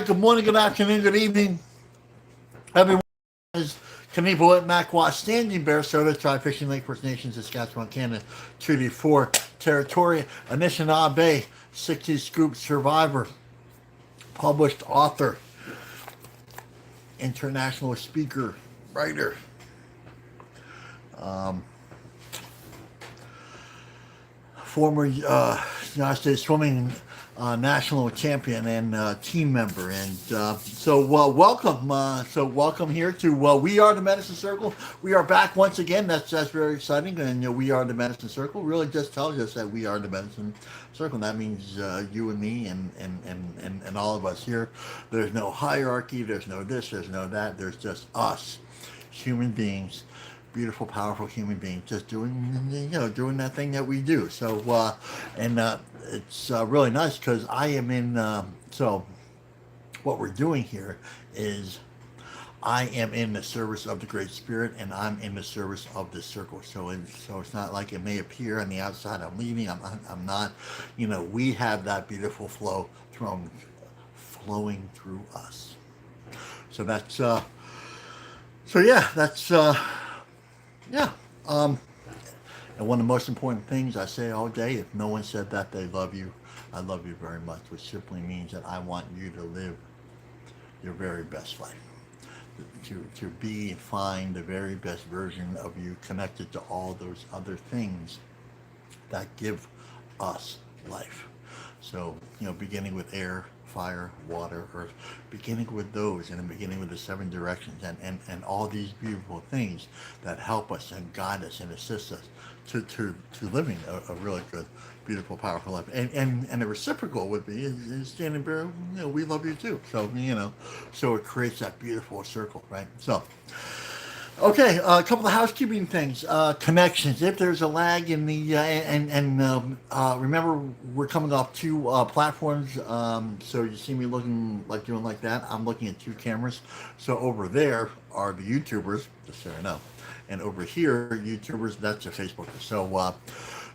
right, good morning, good afternoon, good evening, everyone. Is Kanipo at Makwa Standing Bear Soda, Tri Fishing Lake First Nations, Saskatchewan, Canada, Treaty 4 Territory, Anishinaabe, 60 Scoop Survivor, published author, international speaker, writer, former United States swimming national champion and team member. And welcome. Welcome here to We Are the Medicine Circle. We are back once again. That's very exciting. And We Are the Medicine Circle really just tells us that we are the medicine circle. And that means you and me and all of us here. There's no hierarchy. There's no this. There's no that. There's just us, human beings, beautiful, powerful human beings, just doing that thing that we do. It's really nice because I am in. What we're doing here is I am in the service of the Great Spirit, and I'm in the service of the circle. So it's not like it may appear on the outside I'm leaving. I'm not. We have that beautiful flow flowing through us. So that's. Yeah. And one of the most important things I say all day, if no one said that they love you, I love you very much, which simply means that I want you to live your very best life. To be and find the very best version of you connected to all those other things that give us life. So, beginning with air, fire, water, earth, beginning with those, and then beginning with the 7 directions, and all these beautiful things that help us and guide us and assist us to living a really good, beautiful, powerful life. And the reciprocal would be is standing there, we love you too. So it creates that beautiful circle, right? So. Okay, a couple of housekeeping things. Connections. If there's a lag in the remember we're coming off 2 platforms. So you see me looking like doing like that. I'm looking at 2 cameras. So over there are the YouTubers, just so you know, and over here YouTubers. That's the Facebookers.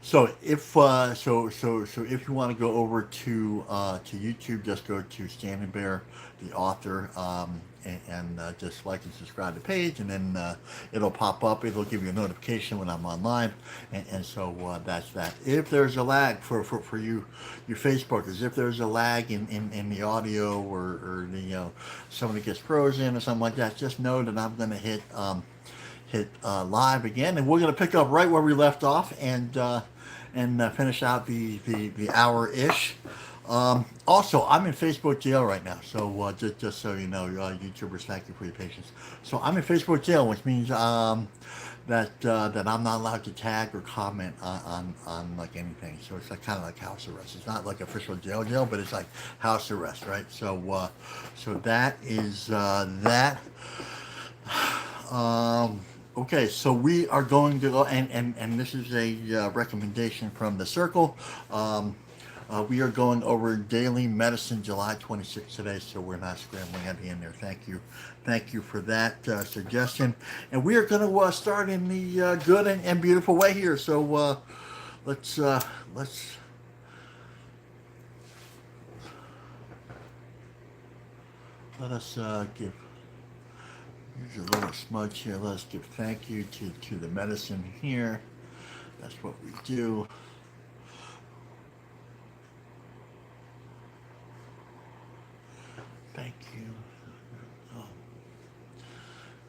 So if you want to go over to YouTube, just go to Standing Bear, the author, and just like and subscribe to the page, and then it'll pop up. It'll give you a notification when I'm on live, and so that's that. If there's a lag for you Facebookers, if there's a lag in the audio or somebody gets frozen or something like that, just know that I'm going to hit live again, and we're going to pick up right where we left off and finish out the hour ish. Also, I'm in Facebook jail right now, so just so you know, YouTubers, thank you for your patience. So I'm in Facebook jail, which means that I'm not allowed to tag or comment on like anything. So it's kind of like house arrest. It's not like official jail, but it's like house arrest, right? So that is that. Okay, so we are going to go, and this is a recommendation from the Circle. We are going over Daily Medicine July 26th today, so we're not scrambling at the end there. Thank you for that suggestion. And we are going to start in the good and beautiful way here. So let's let us give. Here's a little smudge here. Let's give thank you to the medicine here. That's what we do. Thank you.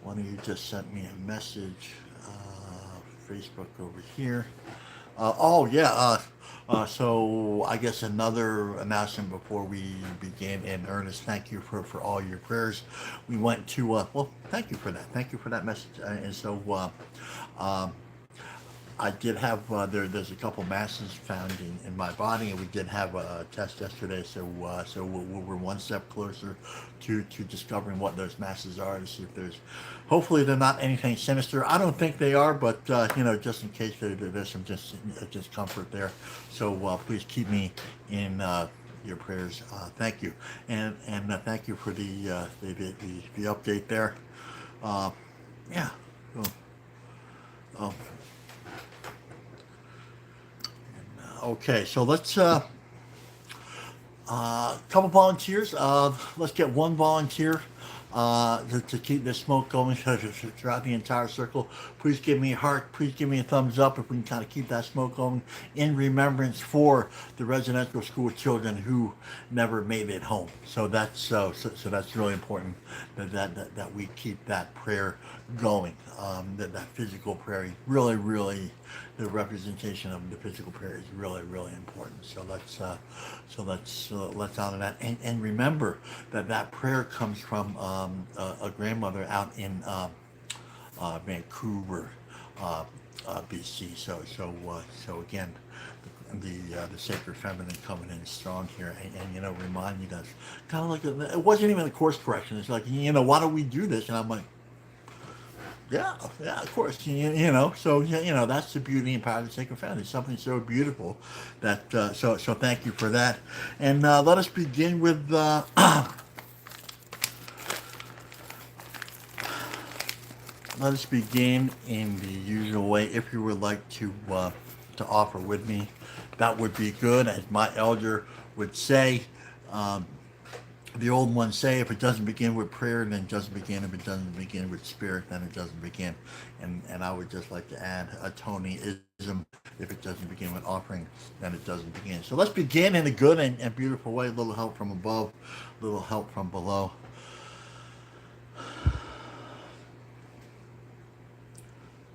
One of you just sent me a message. Facebook over here. So I guess another announcement before we begin in earnest. Thank you for all your prayers. We went to thank you for that. Thank you for that message. I did have there's a couple masses found in my body, and we did have a test yesterday. So we're one step closer to discovering what those masses are, to see if there's. Hopefully they're not anything sinister. I don't think they are, but just in case there's some discomfort there. So please keep me in your prayers. Thank you, and thank you for the update there. Yeah. Okay, so let's Couple volunteers. Let's get one volunteer to keep this smoke going throughout the entire circle. Please give me a heart. Please give me a thumbs up if we can kind of keep that smoke going in remembrance for the residential school children who never made it home. So so that's really important that we keep that prayer going. That physical prayer really the representation of the physical prayer is really important. So let's honor that and remember that prayer comes from a grandmother out in Vancouver, BC. So again, the sacred feminine coming in strong here, and reminding us, kind of like it wasn't even a course correction. It's like, why do we do this? And I'm like, yeah, of course. So that's the beauty and power of the sacred feminine. It's something so beautiful that so thank you for that, and let us begin with. Let us begin in the usual way. If you would like to offer with me, that would be good. As my elder would say, the old ones say, if it doesn't begin with prayer, then it doesn't begin. If it doesn't begin with spirit, then it doesn't begin. And I would just like to add a Tonyism. If it doesn't begin with offering, then it doesn't begin. So let's begin in a good and beautiful way. A little help from above, a little help from below.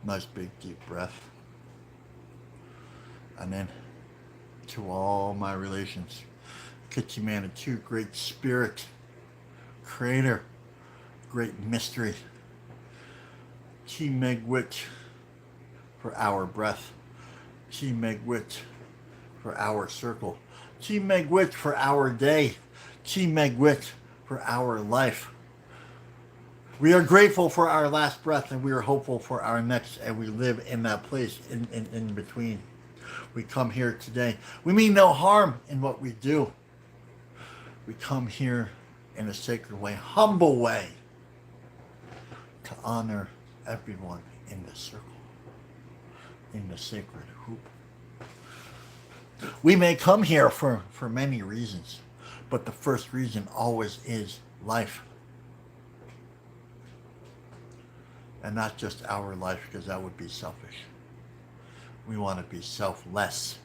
Nice big deep breath. And then to all my relations, Kitchi Great Spirit, Creator, Great Mystery, Chi Megwit for our breath, Chi Megwit for our circle, Chi Megwit for our day, Chi Megwit for our life. We are grateful for our last breath, and we are hopeful for our next, and we live in that place in between. We come here today. We mean no harm in what we do. We come here in a sacred way, humble way, to honor everyone in the circle, in the sacred hoop. We may come here for many reasons, but the first reason always is life. And not just our life, because that would be selfish. We want to be selfless.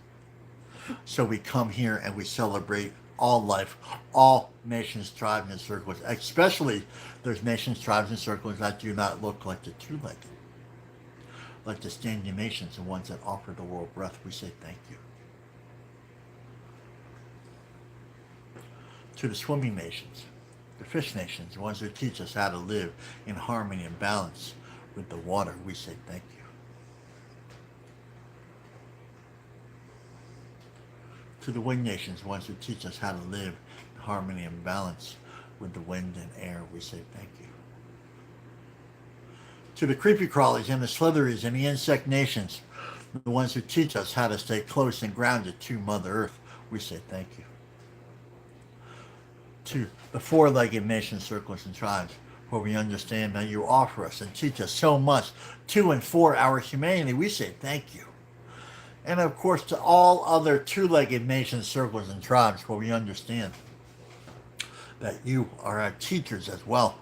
So we come here and we celebrate all life, all nations, tribes, and circles, especially those nations, tribes, and circles that do not look like the two-legged. Like the standing nations, the ones that offer the world breath, we say thank you. To the swimming nations, the fish nations, the ones that teach us how to live in harmony and balance with the water, we say thank you. To the wind nations, the ones who teach us how to live in harmony and balance with the wind and air, we say thank you. To the creepy crawlies and the slitheries and the insect nations, the ones who teach us how to stay close and grounded to Mother Earth, we say thank you. To the four-legged nations, circles, and tribes, where we understand that you offer us and teach us so much to and for our humanity, we say thank you. And of course, to all other two-legged nations, circles, and tribes, where we understand that you are our teachers as well.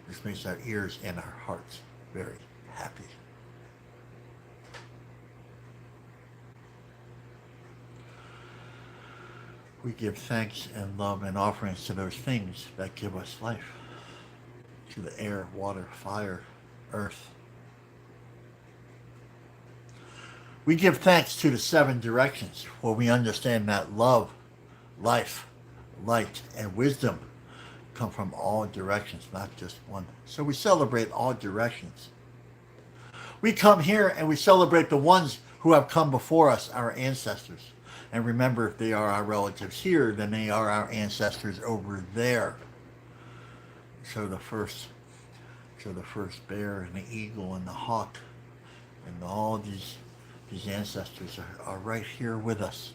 This makes our ears and our hearts very happy. We give thanks and love and offerings to those things that give us life. To the air, water, fire, earth. We give thanks to the seven directions, where we understand that love, life, light, and wisdom come from all directions, not just one. So we celebrate all directions. We come here and we celebrate the ones who have come before us, our ancestors. And remember, if they are our relatives here, then they are our ancestors over there. So the first bear and the eagle and the hawk and all these ancestors are right here with us.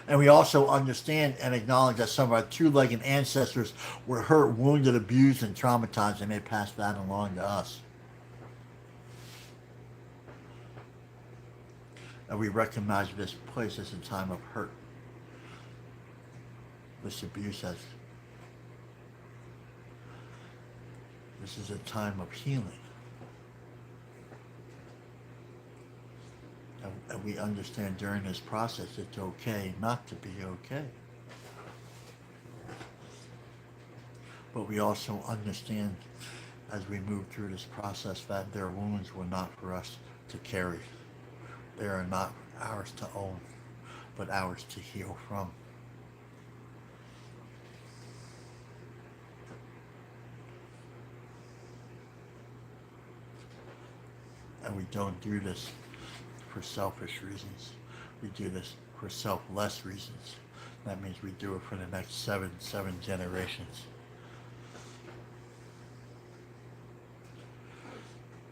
And we also understand and acknowledge that some of our two-legged ancestors were hurt, wounded, abused, and traumatized, and they passed that along to us. And we recognize this place as a time of hurt, This abuse has, this is a time of healing. And we understand during this process it's okay not to be okay. But we also understand as we move through this process that their wounds were not for us to carry. They are not ours to own, but ours to heal from. And we don't do this for selfish reasons. We do this for selfless reasons. That means we do it for the next seven generations.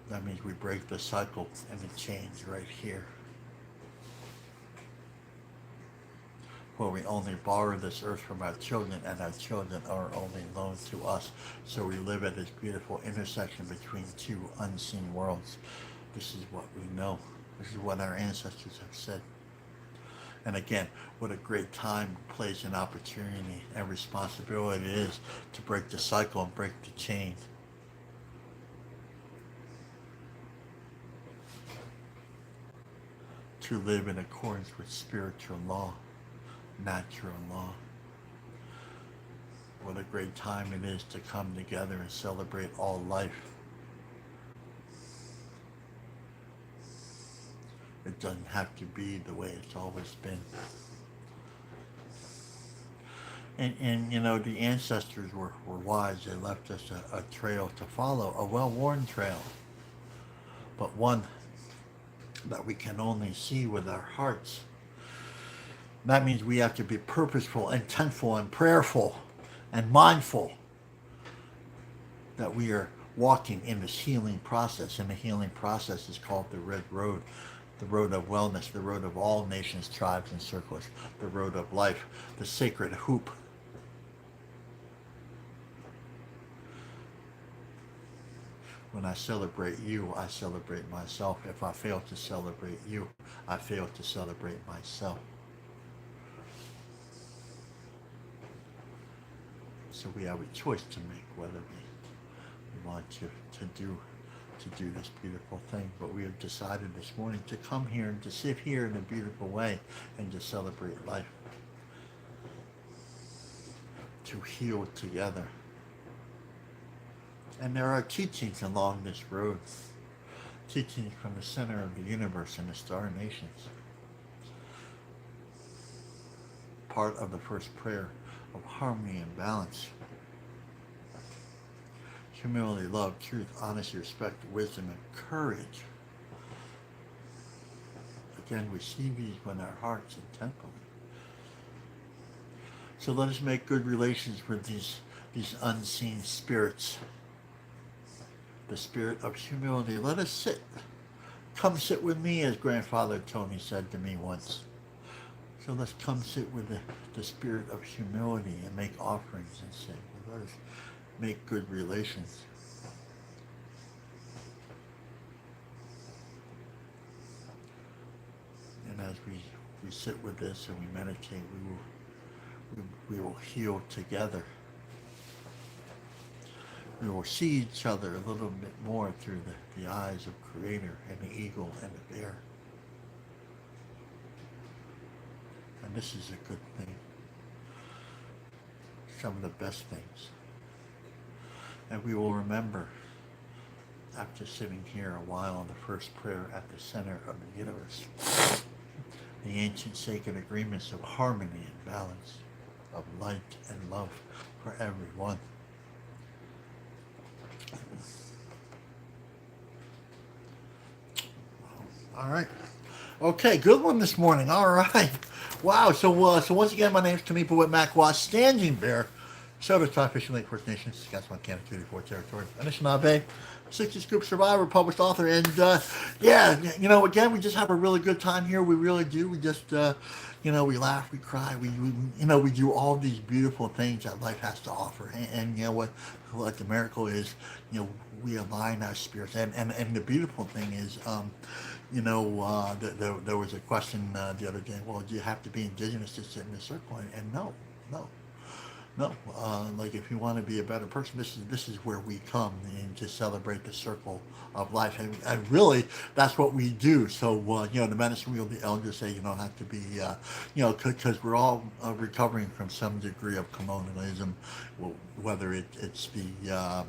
That means we break the cycle and the change right here. Where we only borrow this earth from our children, and our children are only loaned to us. So we live at this beautiful intersection between two unseen worlds. This is what we know. This is what our ancestors have said. And again, what a great time, place, and opportunity and responsibility it is to break the cycle and break the chain. To live in accordance with spiritual law, natural law. What a great time it is to come together and celebrate all life. It doesn't have to be the way it's always been. And you know, the ancestors were wise. They left us a trail to follow, a well-worn trail, but one that we can only see with our hearts. That means we have to be purposeful, intentful, and prayerful, and mindful that we are walking in this healing process. And the healing process is called the Red Road, the road of wellness, the road of all nations, tribes, and circles, the road of life, the sacred hoop. When I celebrate you, I celebrate myself. If I fail to celebrate you, I fail to celebrate myself. So we have a choice to make whether we want to do this beautiful thing. But we have decided this morning to come here and to sit here in a beautiful way and to celebrate life. To heal together. And there are teachings along this road, teachings from the center of the universe and the star nations. Part of the first prayer of harmony and balance. Humility, love, truth, honesty, respect, wisdom, and courage. Again, we see these with our hearts intently. So let us make good relations with these unseen spirits. The spirit of humility. Let us sit. Come sit with me, as Grandfather Tony said to me once. So let's come sit with the spirit of humility and make offerings and say, well, let us make good relations. And as we sit with this and we meditate, we will heal together. We will see each other a little bit more through the eyes of Creator and the eagle and the bear. And this is a good thing. Some of the best things. And we will remember, after sitting here a while on the first prayer at the center of the universe, the ancient sacred agreements of harmony and balance, of light and love for everyone. All right. Okay, good one this morning. All right. Wow. So once again, my name is Kamipa with Makwa, Standing Bear, Soda Tribe Fishing Lake First Nations, Saskatchewan, Canada, 34 territory, Anishinaabe, 60 Scoop Survivor, published author, and yeah, you know, again, we just have a really good time here. We really do. We just, you know, we laugh, we cry, we you know, we do all these beautiful things that life has to offer, and you know what the miracle is, you know, we align our spirits, and the beautiful thing is, you know, there was a question the other day. Well, do you have to be indigenous to sit in the circle? And no. No, like if you want to be a better person, this is where we come and to celebrate the circle of life, and really that's what we do. So the medicine wheel, the elders say you don't have to be, because we're all recovering from some degree of colonialism, whether it's the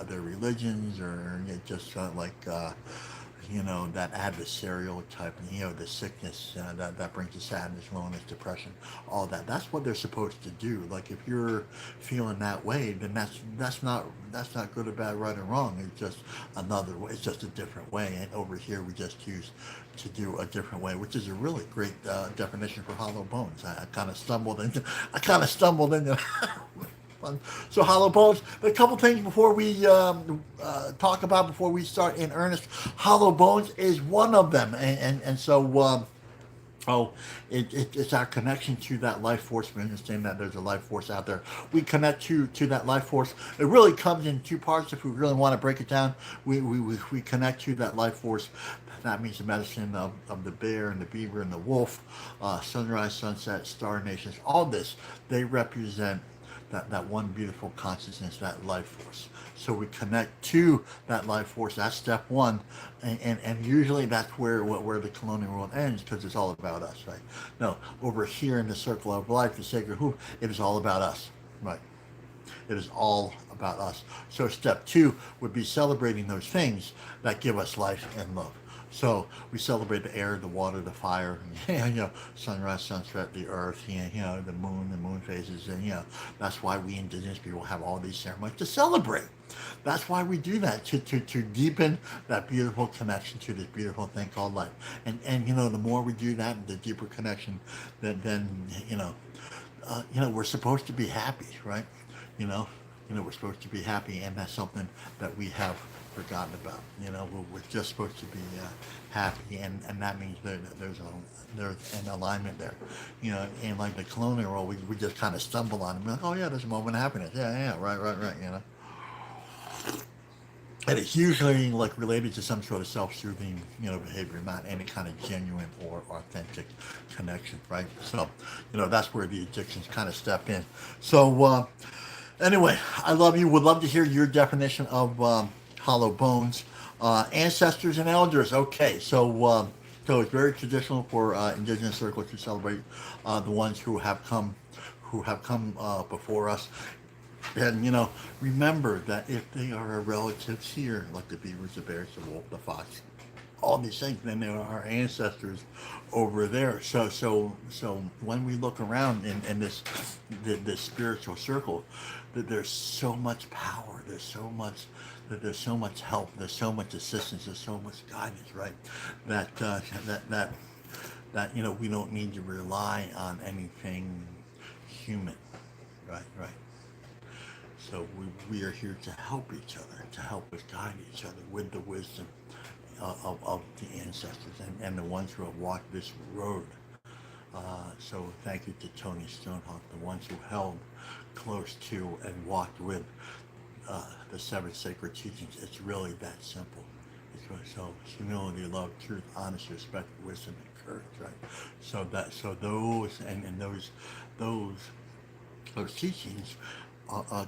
religions or it just that adversarial type, the sickness that brings the sadness, loneliness, depression, all that. That's what they're supposed to do. Like if you're feeling that way, then that's not good or bad, right or wrong. It's just another way. It's just a different way. And over here, we just choose to do a different way, which is a really great definition for hollow bones. I kind of stumbled into. I kind of stumbled into. So hollow bones. A couple things before we talk about before we start in earnest. Hollow bones is one of them, and so it's our connection to that life force. We understand that there's a life force out there. We connect to that life force. It really comes in two parts. If we really want to break it down, we connect to that life force. That means the medicine of the bear and the beaver and the wolf, sunrise, sunset, star nations. All this, they represent that one beautiful consciousness, that life force. So we connect to that life force. That's step one, and usually that's where the colonial world ends because it's all about us, right? No, over here in the circle of life, the sacred hoop, it is all about us, right? It is all about us. So step two would be celebrating those things that give us life and love. So we celebrate the air, the water, the fire, sunrise, sunset, the earth, the moon phases, and that's why we indigenous people have all these ceremonies to celebrate. That's why we do that to deepen that beautiful connection to this beautiful thing called life. And the more we do that, the deeper connection, then we're supposed to be happy, right? We're supposed to be happy, and that's something that we have forgotten about. We're just supposed to be happy, and that means there's an alignment there. And like the colonial world, we just kind of stumble on it. We're like, oh yeah, there's a moment of happiness. Yeah, right. And it's usually like related to some sort of self-soothing, behavior, not any kind of genuine or authentic connection, right? So, that's where the addictions kind of step in. So, anyway, I love you. Would love to hear your definition of hollow bones. Ancestors and elders. Okay, so it's very traditional for indigenous circles to celebrate the ones who have come before us. And remember that if they are our relatives here, like the beavers, the bears, the wolf, the fox, all these things, then there are our ancestors over there. So when we look around in this spiritual circle, that there's so much power, there's so much help, there's so much assistance, there's so much guidance, right? That we don't need to rely on anything human, right. So we are here to help each other, to help us guide each other with the wisdom of the ancestors and the ones who have walked this road. So thank you to Tony Stonehawk, the ones who held close to and walked with the seven sacred teachings. It's really that simple. So humility, love, truth, honesty, respect, wisdom, and courage, right? So those teachings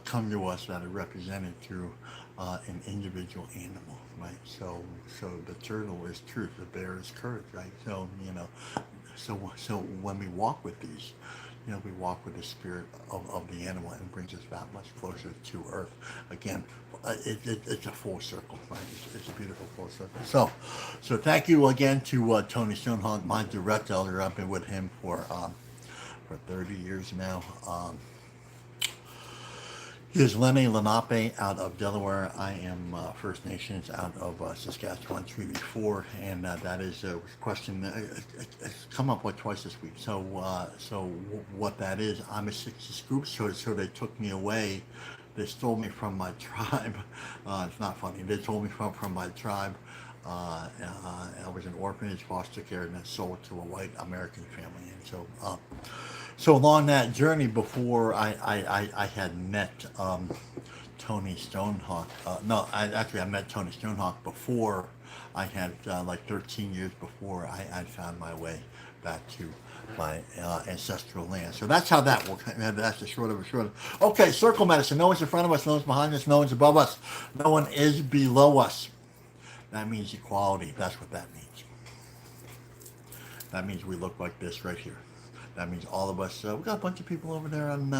come to us that are represented through an individual animal, right? So the turtle is truth, the bear is courage, right? So when we walk with these, we walk with the spirit of the animal, and brings us that much closer to Earth. Again, it's a full circle, right? It's a beautiful full circle. So thank you again to Tony Stonehawk, my direct elder. I've been with him for 30 years now. He is Lenni Lenape out of Delaware. I am First Nations out of Saskatchewan, Treaty 4, and that is a question that it's come up like twice this week. So what that is, I'm a 60 scoop, so they took me away. They stole me from my tribe. It's not funny. They stole me from my tribe. I was an orphanage, foster care, and then sold to a white American family. And so along that journey, before I had met Tony Stonehawk. I met Tony Stonehawk before I had like 13 years before I found my way back to ancestral land. So that's how that works. That's the short of a short. Okay, circle medicine. No one's in front of us. No one's behind us. No one's above us. No one is below us. That means equality. That's what that means. That means we look like this right here. That means all of us. We got a bunch of people over there on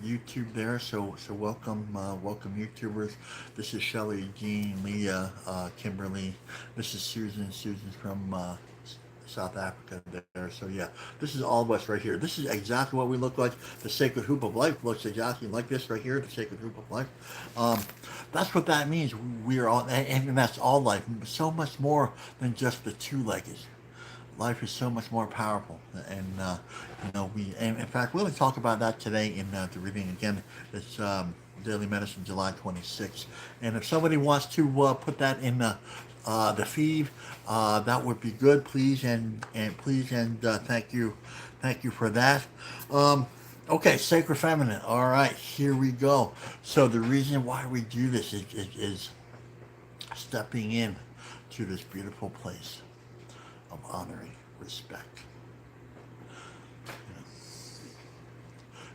YouTube there. So welcome, welcome YouTubers. This is Shelly, Jean, Leah, Kimberly. This is Susan. Susan's from South Africa there. So yeah, this is all of us right here. This is exactly what we look like. The sacred hoop of life looks exactly like this right here. The sacred hoop of life. That's what that means. We are all, and that's all life. So much more than just the two-legged. Life is so much more powerful, and and in fact, we're going to talk about that today in the reading again. It's Daily Medicine, July 26th, and if somebody wants to put that in the feed, that would be good, please, and please, and thank you for that. Okay, Sacred Feminine. All right, here we go. So the reason why we do this is stepping in to this beautiful place of honoring, respect. You know,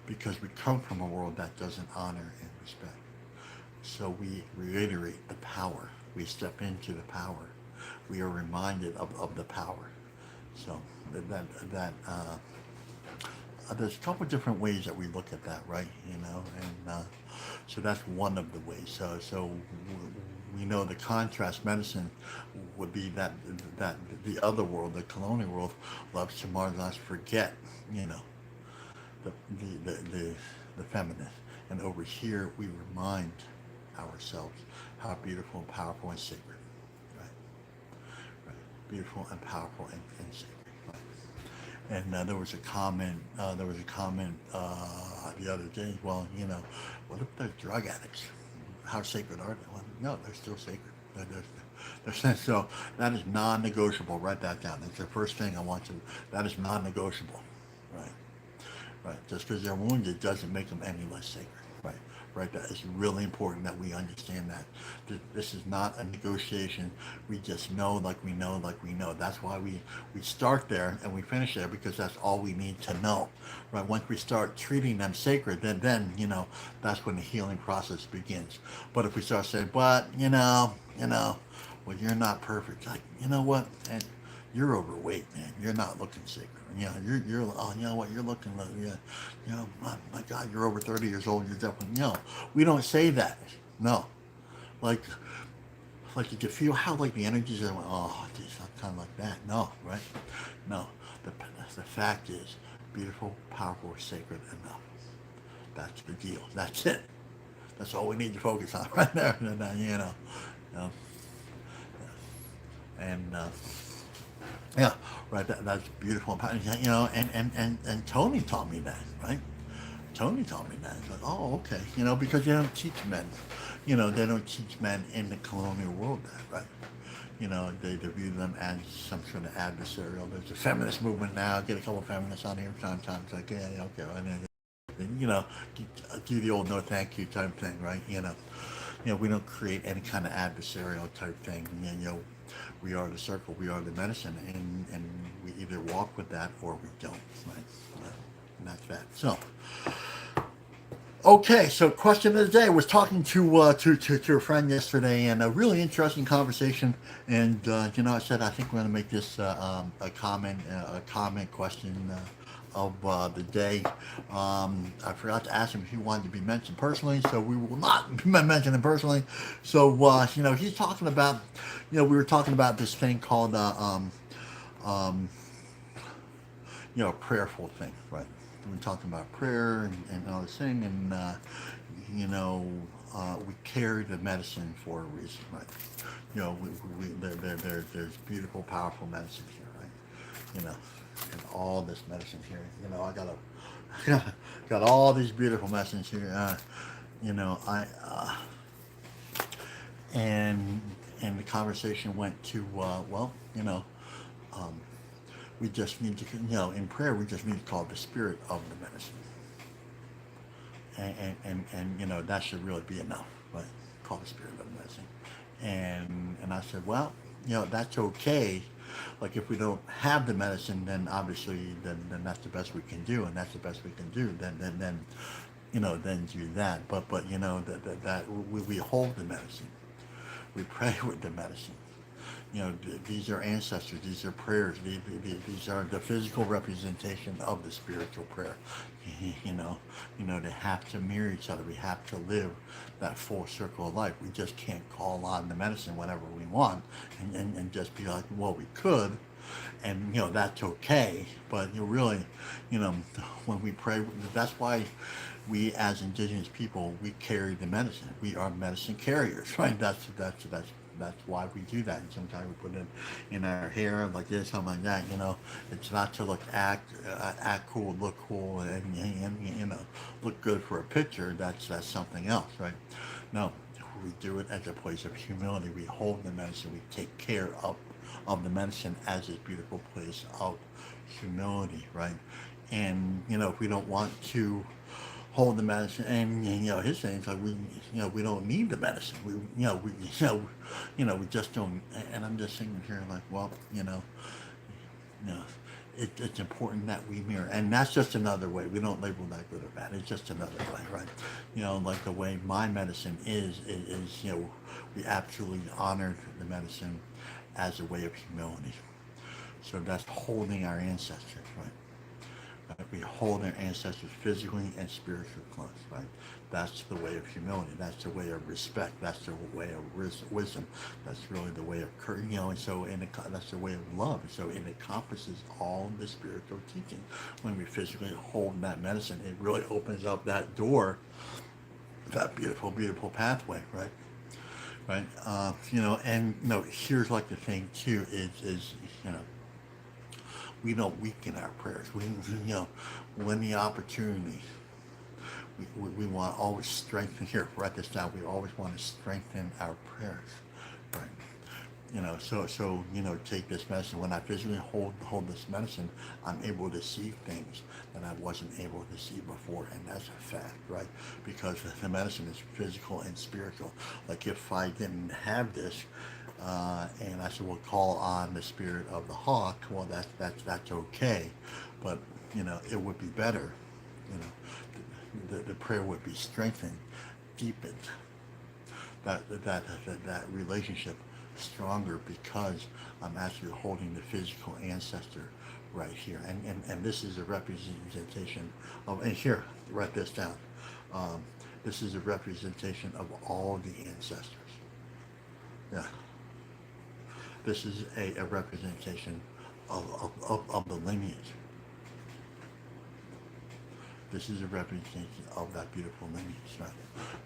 because we come from a world that doesn't honor and respect. So we reiterate the power. We step into the power. We are reminded of the power. So there's a couple of different ways that we look at that, right? And so that's one of the ways. So we know the contrast medicine would be that the other world, the colonial world, loves to marginalize, forget, the the feminine, and over here we remind ourselves how beautiful and powerful and sacred, right? Right, beautiful and powerful and sacred. Right? And there was a comment. The other day. Well, what if they're drug addicts? How sacred are they? Well, no, they're still sacred. So that is non-negotiable. Write that down. That's the first thing I want to. That is non-negotiable. Right. Right. Just because they're wounded doesn't make them any less sacred. Right. Right. That is really important that we understand that. This is not a negotiation. We just know like we know like we know. That's why we start there and we finish there, because that's all we need to know. Right. Once we start treating them sacred, then that's when the healing process begins. But if we start saying, but well, you're not perfect. Like, you know what? And you're overweight, man. You're not looking sacred. You're oh, you know what? You're looking, my God, you're over 30 years old. You're definitely, we don't say that. No. Like you can feel how, like, the energies are, oh, geez, I'm kind of like that. No, right? No. The fact is, beautiful, powerful, sacred, enough. That's the deal. That's it. That's all we need to focus on right there. And yeah, right. That's beautiful. And Tony taught me that, right? Tony taught me that. It's like, oh, okay. Because they don't teach men. They don't teach men in the colonial world that, right? They view them as some sort of adversarial. There's a feminist movement now. Get a couple of feminists on here sometimes. It's like, yeah, okay. And do the old no thank you type thing, right? We don't create any kind of adversarial type thing. We are the circle, we are the medicine, and we either walk with that or we don't, right? And that's that. So, okay, so question of the day. I was talking to a friend yesterday, and a really interesting conversation. And I said I think we're going to make this a comment question of the day. I forgot to ask him if he wanted to be mentioned personally, so we will not mention him personally. So he's talking about, we were talking about this thing called prayerful thing, right? We're talking about prayer and all this thing, and we carry the medicine for a reason, right? There's beautiful, powerful medicine here, right? And all this medicine here. I got all these beautiful medicines here. And the conversation went to we just need to, in prayer we just need to call the spirit of the medicine, and that should really be enough, right? Call the spirit of the medicine, and I said, well, that's okay, Like if we don't have the medicine, then obviously then that's the best we can do, and that's the best we can do. Then then do that. But that we hold the medicine. We pray with the medicine. These are ancestors. These are prayers. These are the physical representation of the spiritual prayer. You know, they have to mirror each other. We have to live that full circle of life. We just can't call on the medicine whenever we want and just be like, well, we could, and that's okay. But really, you know, when we pray, that's why we as indigenous people, we carry the medicine. We are medicine carriers, right? That's why we do that. And sometimes we put it in our hair like this, something like that. It's not to act cool, look cool, and look good for a picture. That's something else, right? No, we do it as a place of humility. We hold the medicine. We take care of the medicine as this beautiful place of humility, right? And if we don't want to hold the medicine, and his thing is like we don't need the medicine. We just don't. And I'm just sitting here like, well, you know, it's important that we mirror, and that's just another way. We don't label that good or bad. It's just another way, right? Like the way my medicine is we absolutely honor the medicine as a way of humility. So that's holding our ancestors, right? We hold our ancestors physically and spiritually close, right? That's the way of humility. That's the way of respect. That's the way of wisdom. That's really the way of courage, and so that's the way of love. So it encompasses all the spiritual teaching. When we physically hold that medicine, it really opens up that door, that beautiful, beautiful pathway, right? Right? And here's like the thing too is we don't weaken our prayers. When the opportunity, we want to always strengthen. Here, write this down. We always want to strengthen our prayers, right? Take this medicine. When I physically hold this medicine, I'm able to see things that I wasn't able to see before, and that's a fact, right? Because the medicine is physical and spiritual. Like if I didn't have this, and I said, well, call on the spirit of the hawk. Well, that's okay, but it would be better. The prayer would be strengthened, deepened. That relationship stronger because I'm actually holding the physical ancestor right here, and this is a representation of. And here, write this down. This is a representation of all the ancestors. Yeah. This is a representation of the lineage. This is a representation of that beautiful lineage. Right?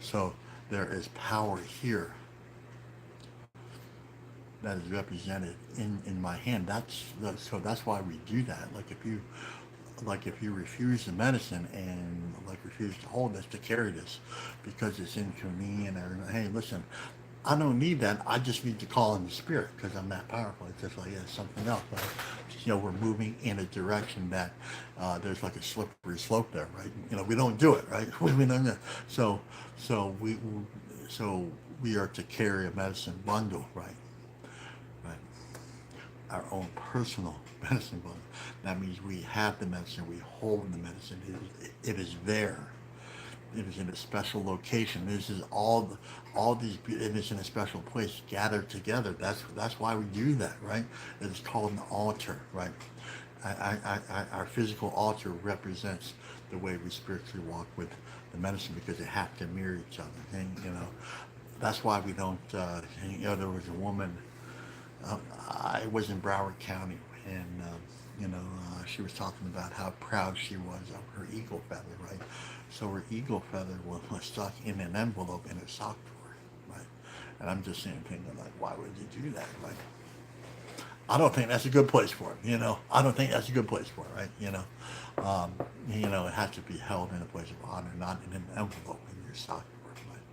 So there is power here that is represented in my hand. That's why we do that. Like if you refuse the medicine and refuse to hold this, to carry this because it's inconvenient, or hey, listen, I don't need that. I just need to call in the spirit because I'm that powerful. It's just like something else. Right? We're moving in a direction that there's like a slippery slope there, right? We don't do it, right? We don't do it. So we are to carry a medicine bundle, right? Right. Our own personal medicine bundle. That means we have the medicine. We hold the medicine. It is there. It is in a special location. This is all these. It is in a special place, gathered together. That's why we do that, right? It's called an altar, right? Our physical altar represents the way we spiritually walk with the medicine because they have to mirror each other. And that's why we don't. There was a woman. I was in Broward County, and she was talking about how proud she was of her eagle feather, right? So her eagle feather was stuck in an envelope in a sock drawer, right? And I'm just thinking, like, why would you do that, right? I don't think that's a good place for it, I don't think that's a good place for it, right? It has to be held in a place of honor, not in an envelope in your sock drawer, right?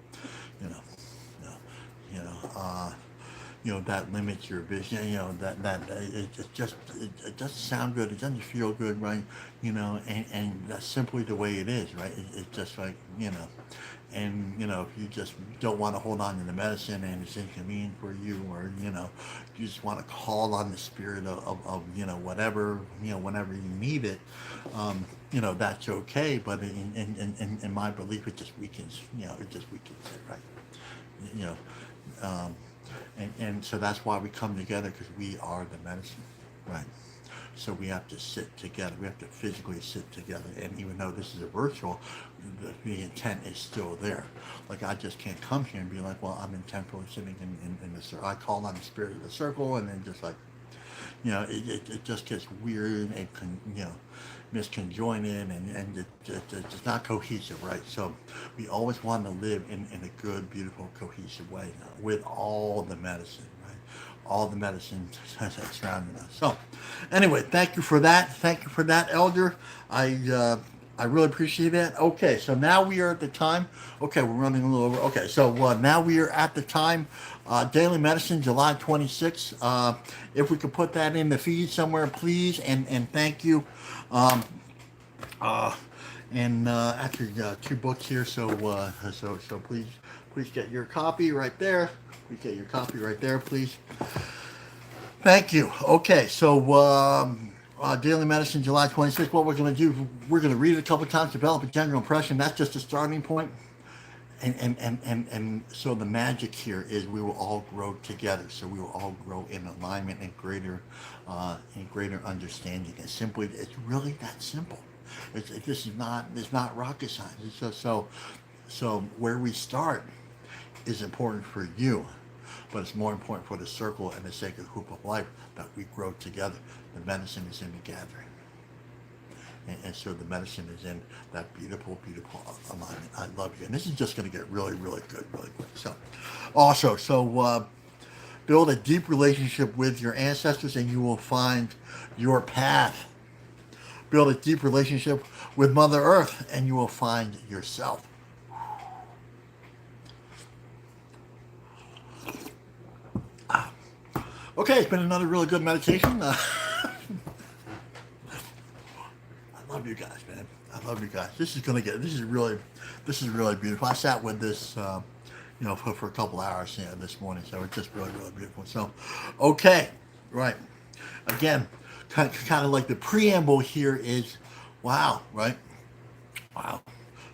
You know, you know, uh, that limits your vision. It doesn't sound good. It doesn't feel good, right? And that's simply the way it is, right? It's just like, and if you just don't want to hold on to the medicine and it's inconvenient for you, or you just want to call on the spirit of whatever, whenever you need it, that's okay. But in my belief, it just weakens, it, right? You know, um, and so that's why we come together, because we are the medicine, right? So we have to sit together. We have to physically sit together. And even though this is a virtual, the intent is still there. Like, I just can't come here and be like, well, I'm intentionally sitting in the circle. I call on the spirit of the circle, and then just like, it just gets weird and misconjointed, and it's just not cohesive, right? So we always want to live in a good, beautiful, cohesive way with all the medicine, right? All the medicine that's surrounding us. So anyway, thank you for that. Thank you for that, Elder. I really appreciate that. Okay, so now we are at the time. Okay, we're running a little over. Okay, so now we are at the time. Daily Medicine, July 26th. If we could put that in the feed somewhere, please, and thank you. Um, uh, and actually, two books here, so please get your copy right there. Please get your copy right there, please. Thank you. Okay, so Daily Medicine, July 26th. What we're going to do, we're going to read it a couple of times, develop a general impression. That's just a starting point. And so the magic here is we will all grow together. So we will all grow in alignment and greater understanding. And simply, it's really that simple. It's not rocket science. So where we start is important for you, but it's more important for the circle and the sacred hoop of life that we grow together. The medicine is in the gathering. And so the medicine is in that beautiful, beautiful alignment. I love you. And this is just going to get really, really good, really quick. So build a deep relationship with your ancestors and you will find your path. Build a deep relationship with Mother Earth and you will find yourself. Okay, it's been another really good meditation. I love you guys, man. I love you guys. This is really beautiful. I sat with this, for a couple hours this morning, so it's just really, really beautiful. So, okay, right. Again, kind of like the preamble here is, wow, right? Wow.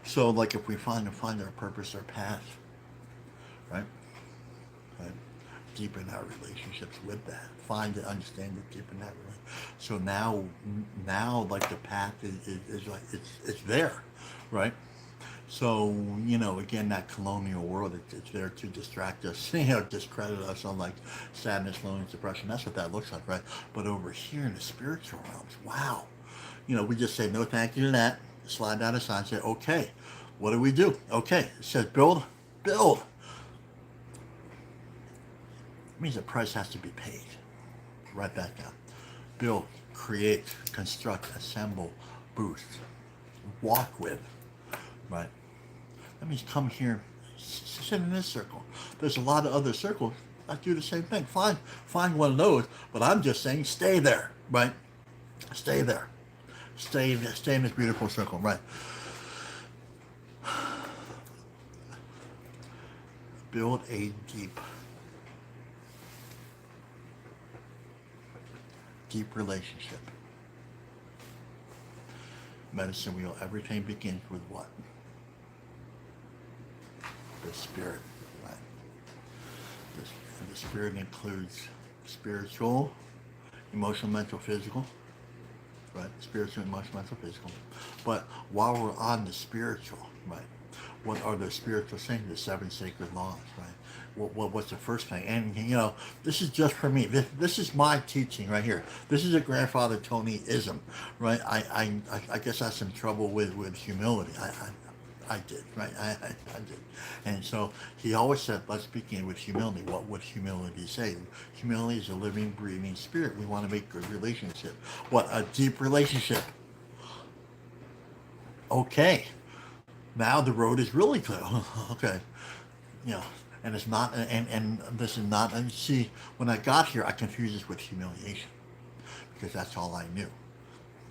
So, like, if we find our purpose, our path, right? Right? Deepen our relationships with that. Find it, understand it, deepen that relationship. So now, like, the path is like it's there, right? So again, that colonial world, it's there to distract us, discredit us on like sadness, loneliness, depression. That's what that looks like, right? But over here in the spiritual realms, wow, we just say no, thank you to that. Slide down aside and say, okay, what do we do? Okay, it says build. It means the price has to be paid. Write that down. Build, create, construct, assemble, boost, walk with, right? That means come here, sit in this circle. There's a lot of other circles that do the same thing. Find one of those, but I'm just saying stay there, right? Stay there. Stay in this beautiful circle, right? Build a deep relationship. Medicine wheel, everything begins with what? The spirit, right? The spirit includes spiritual, emotional, mental, physical, right? Spiritual, emotional, mental, physical. But while we're on the spiritual, right? What are the spiritual things? The 7 sacred laws, right? What's the first thing? And this is just for me. This is my teaching right here. This is a Grandfather Tony-ism, right? I guess I had some trouble with humility. I did, right? I did. And so he always said, let's begin with humility. What would humility say? Humility is a living, breathing spirit. We want to make good relationship. What? A deep relationship. Okay. Now the road is really clear. Okay. And it's not, and this is not, and see, when I got here, I confused this with humiliation because that's all I knew.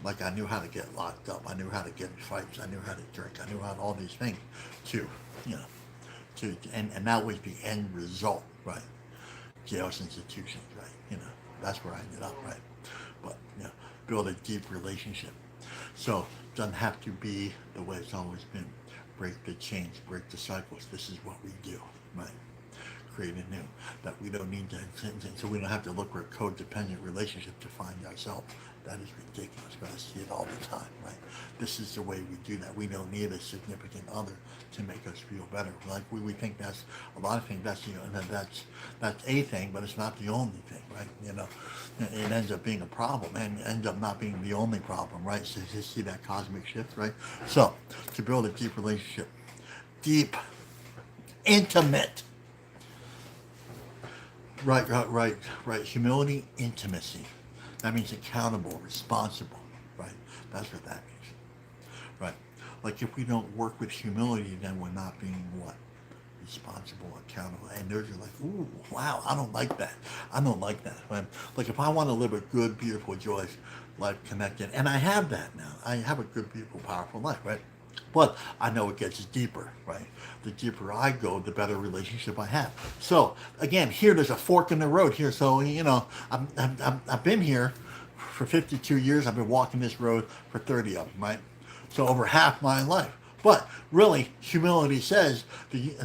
Like, I knew how to get locked up. I knew how to get in fights. I knew how to drink. I knew how to all these things too, and that was the end result, right? Jails, institutions, right? That's where I ended up, right? But build a deep relationship. So it doesn't have to be the way it's always been. Break the chains, break the cycles. This is what we do, right? Create a new, that we don't need to, so we don't have to look for a codependent relationship to find ourselves. That is ridiculous, but I see it all the time, right? This is the way we do that. We don't need a significant other to make us feel better. Like we think that's a lot of things. That's that's a thing, but it's not the only thing, right? It ends up being a problem and ends up not being the only problem, right? So you see that cosmic shift, right? So to build a deep relationship, deep, intimate. Right. Humility, intimacy. That means accountable, responsible, right? That's what that means, right? Like if we don't work with humility, then we're not being what? Responsible, accountable. And they're just like, ooh, wow, I don't like that. I don't like that. Right? Like if I want to live a good, beautiful, joyous life connected, and I have that now. I have a good, beautiful, powerful life, right? But I know it gets deeper, right? The deeper I go, the better relationship I have. So again, here there's a fork in the road here. So I've been here for 52 years. I've been walking this road for 30 of them, right? So over half my life. But really, humility says the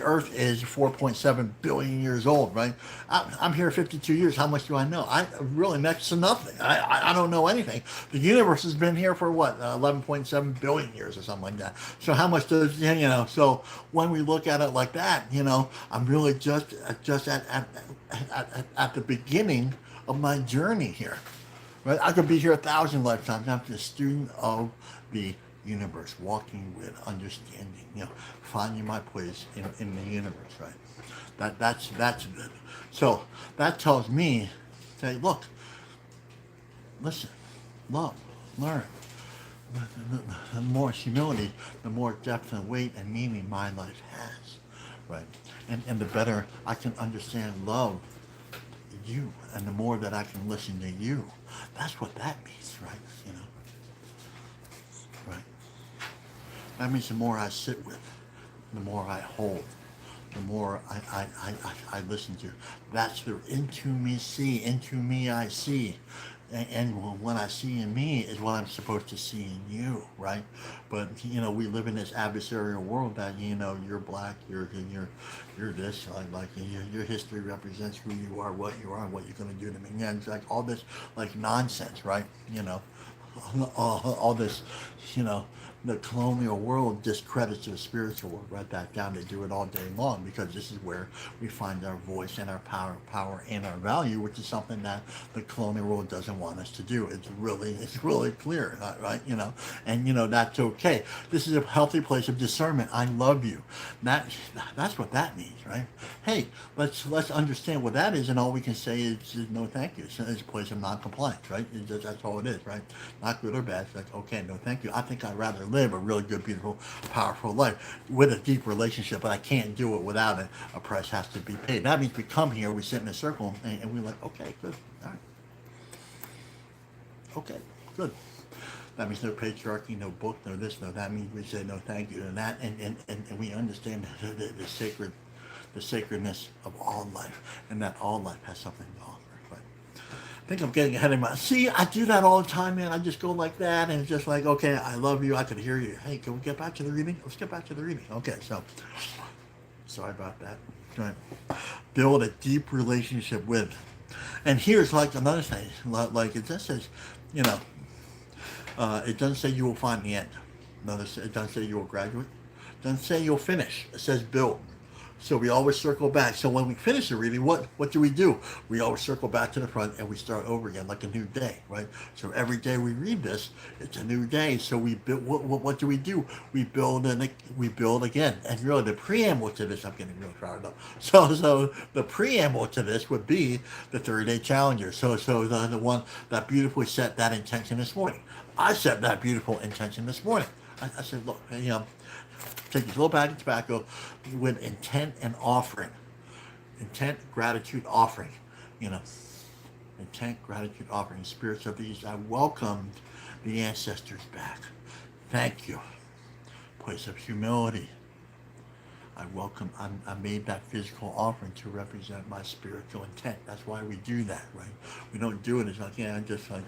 Earth is 4.7 billion years old, right? I'm here 52 years. How much do I know? I really next to nothing. I don't know anything. The universe has been here for what 11.7 billion years or something like that. So how much does So when we look at it like that, I'm really just at the beginning of my journey here, right? I could be here 1,000 lifetimes. I'm just a student of the universe, walking with understanding, finding my place in the universe, right? That's good. So that tells me, say, look, listen, love, learn. The more humility, the more depth and weight and meaning my life has, right? And the better I can understand love you, and the more that I can listen to you. That's what that means, right? Right. That means the more I sit with, the more I hold, the more I listen to. That's the into me I see. And what I see in me is what I'm supposed to see in you, right? But we live in this adversarial world that you're black, you're this, like your history represents who you are, what you're going to do to me. Yeah, it's like all this like nonsense, right? All this, the colonial world discredits the spiritual world. Write that down. They do it all day long because this is where we find our voice and our power and our value, which is something that the colonial world doesn't want us to do. It's really clear, right? And that's okay. This is a healthy place of discernment. I love you. That's what that means, right? Hey, let's understand what that is, and all we can say is no, thank you. It's a place of non-compliance, right? That's all it is, right? Not good or bad. It's like, okay, no, thank you. I think I'd rather live a really good, beautiful, powerful life with a deep relationship, but I can't do it without it. A price has to be paid. That means we come here, we sit in a circle, and we're like, okay, good, all right, okay, good. That means no patriarchy, no book, no this, no that. Means we say no, thank you, and that, and we understand the sacredness of all life, and that all life has something to offer. But I think I'm getting ahead of my. See, I do that all the time, man. I just go like that, and it's just like, okay, I love you. I can hear you. Hey, can we get back to the reading? Let's get back to the reading. Okay, so sorry about that. Right. Build a deep relationship with, and here's like another thing. Like it just says, it doesn't say you will find the end. It doesn't say you will graduate. It doesn't say you'll finish. It says build. So we always circle back. So when we finish the reading, what do? We always circle back to the front and we start over again like a new day, right? So every day we read this, it's a new day. So we build. What do? We build and we build again. And really, the preamble to this, I'm getting real fired up. So the preamble to this would be the 30-day challenger. So the one that beautifully set that intention this morning. I set that beautiful intention this morning. I said, look, take this little bag of tobacco with intent and offering. Intent, gratitude, offering. Intent, gratitude, offering. Spirits of these, I welcomed the ancestors back. Thank you. Place of humility. I made that physical offering to represent my spiritual intent. That's why we do that, right? We don't do it as like, yeah, I'm just like,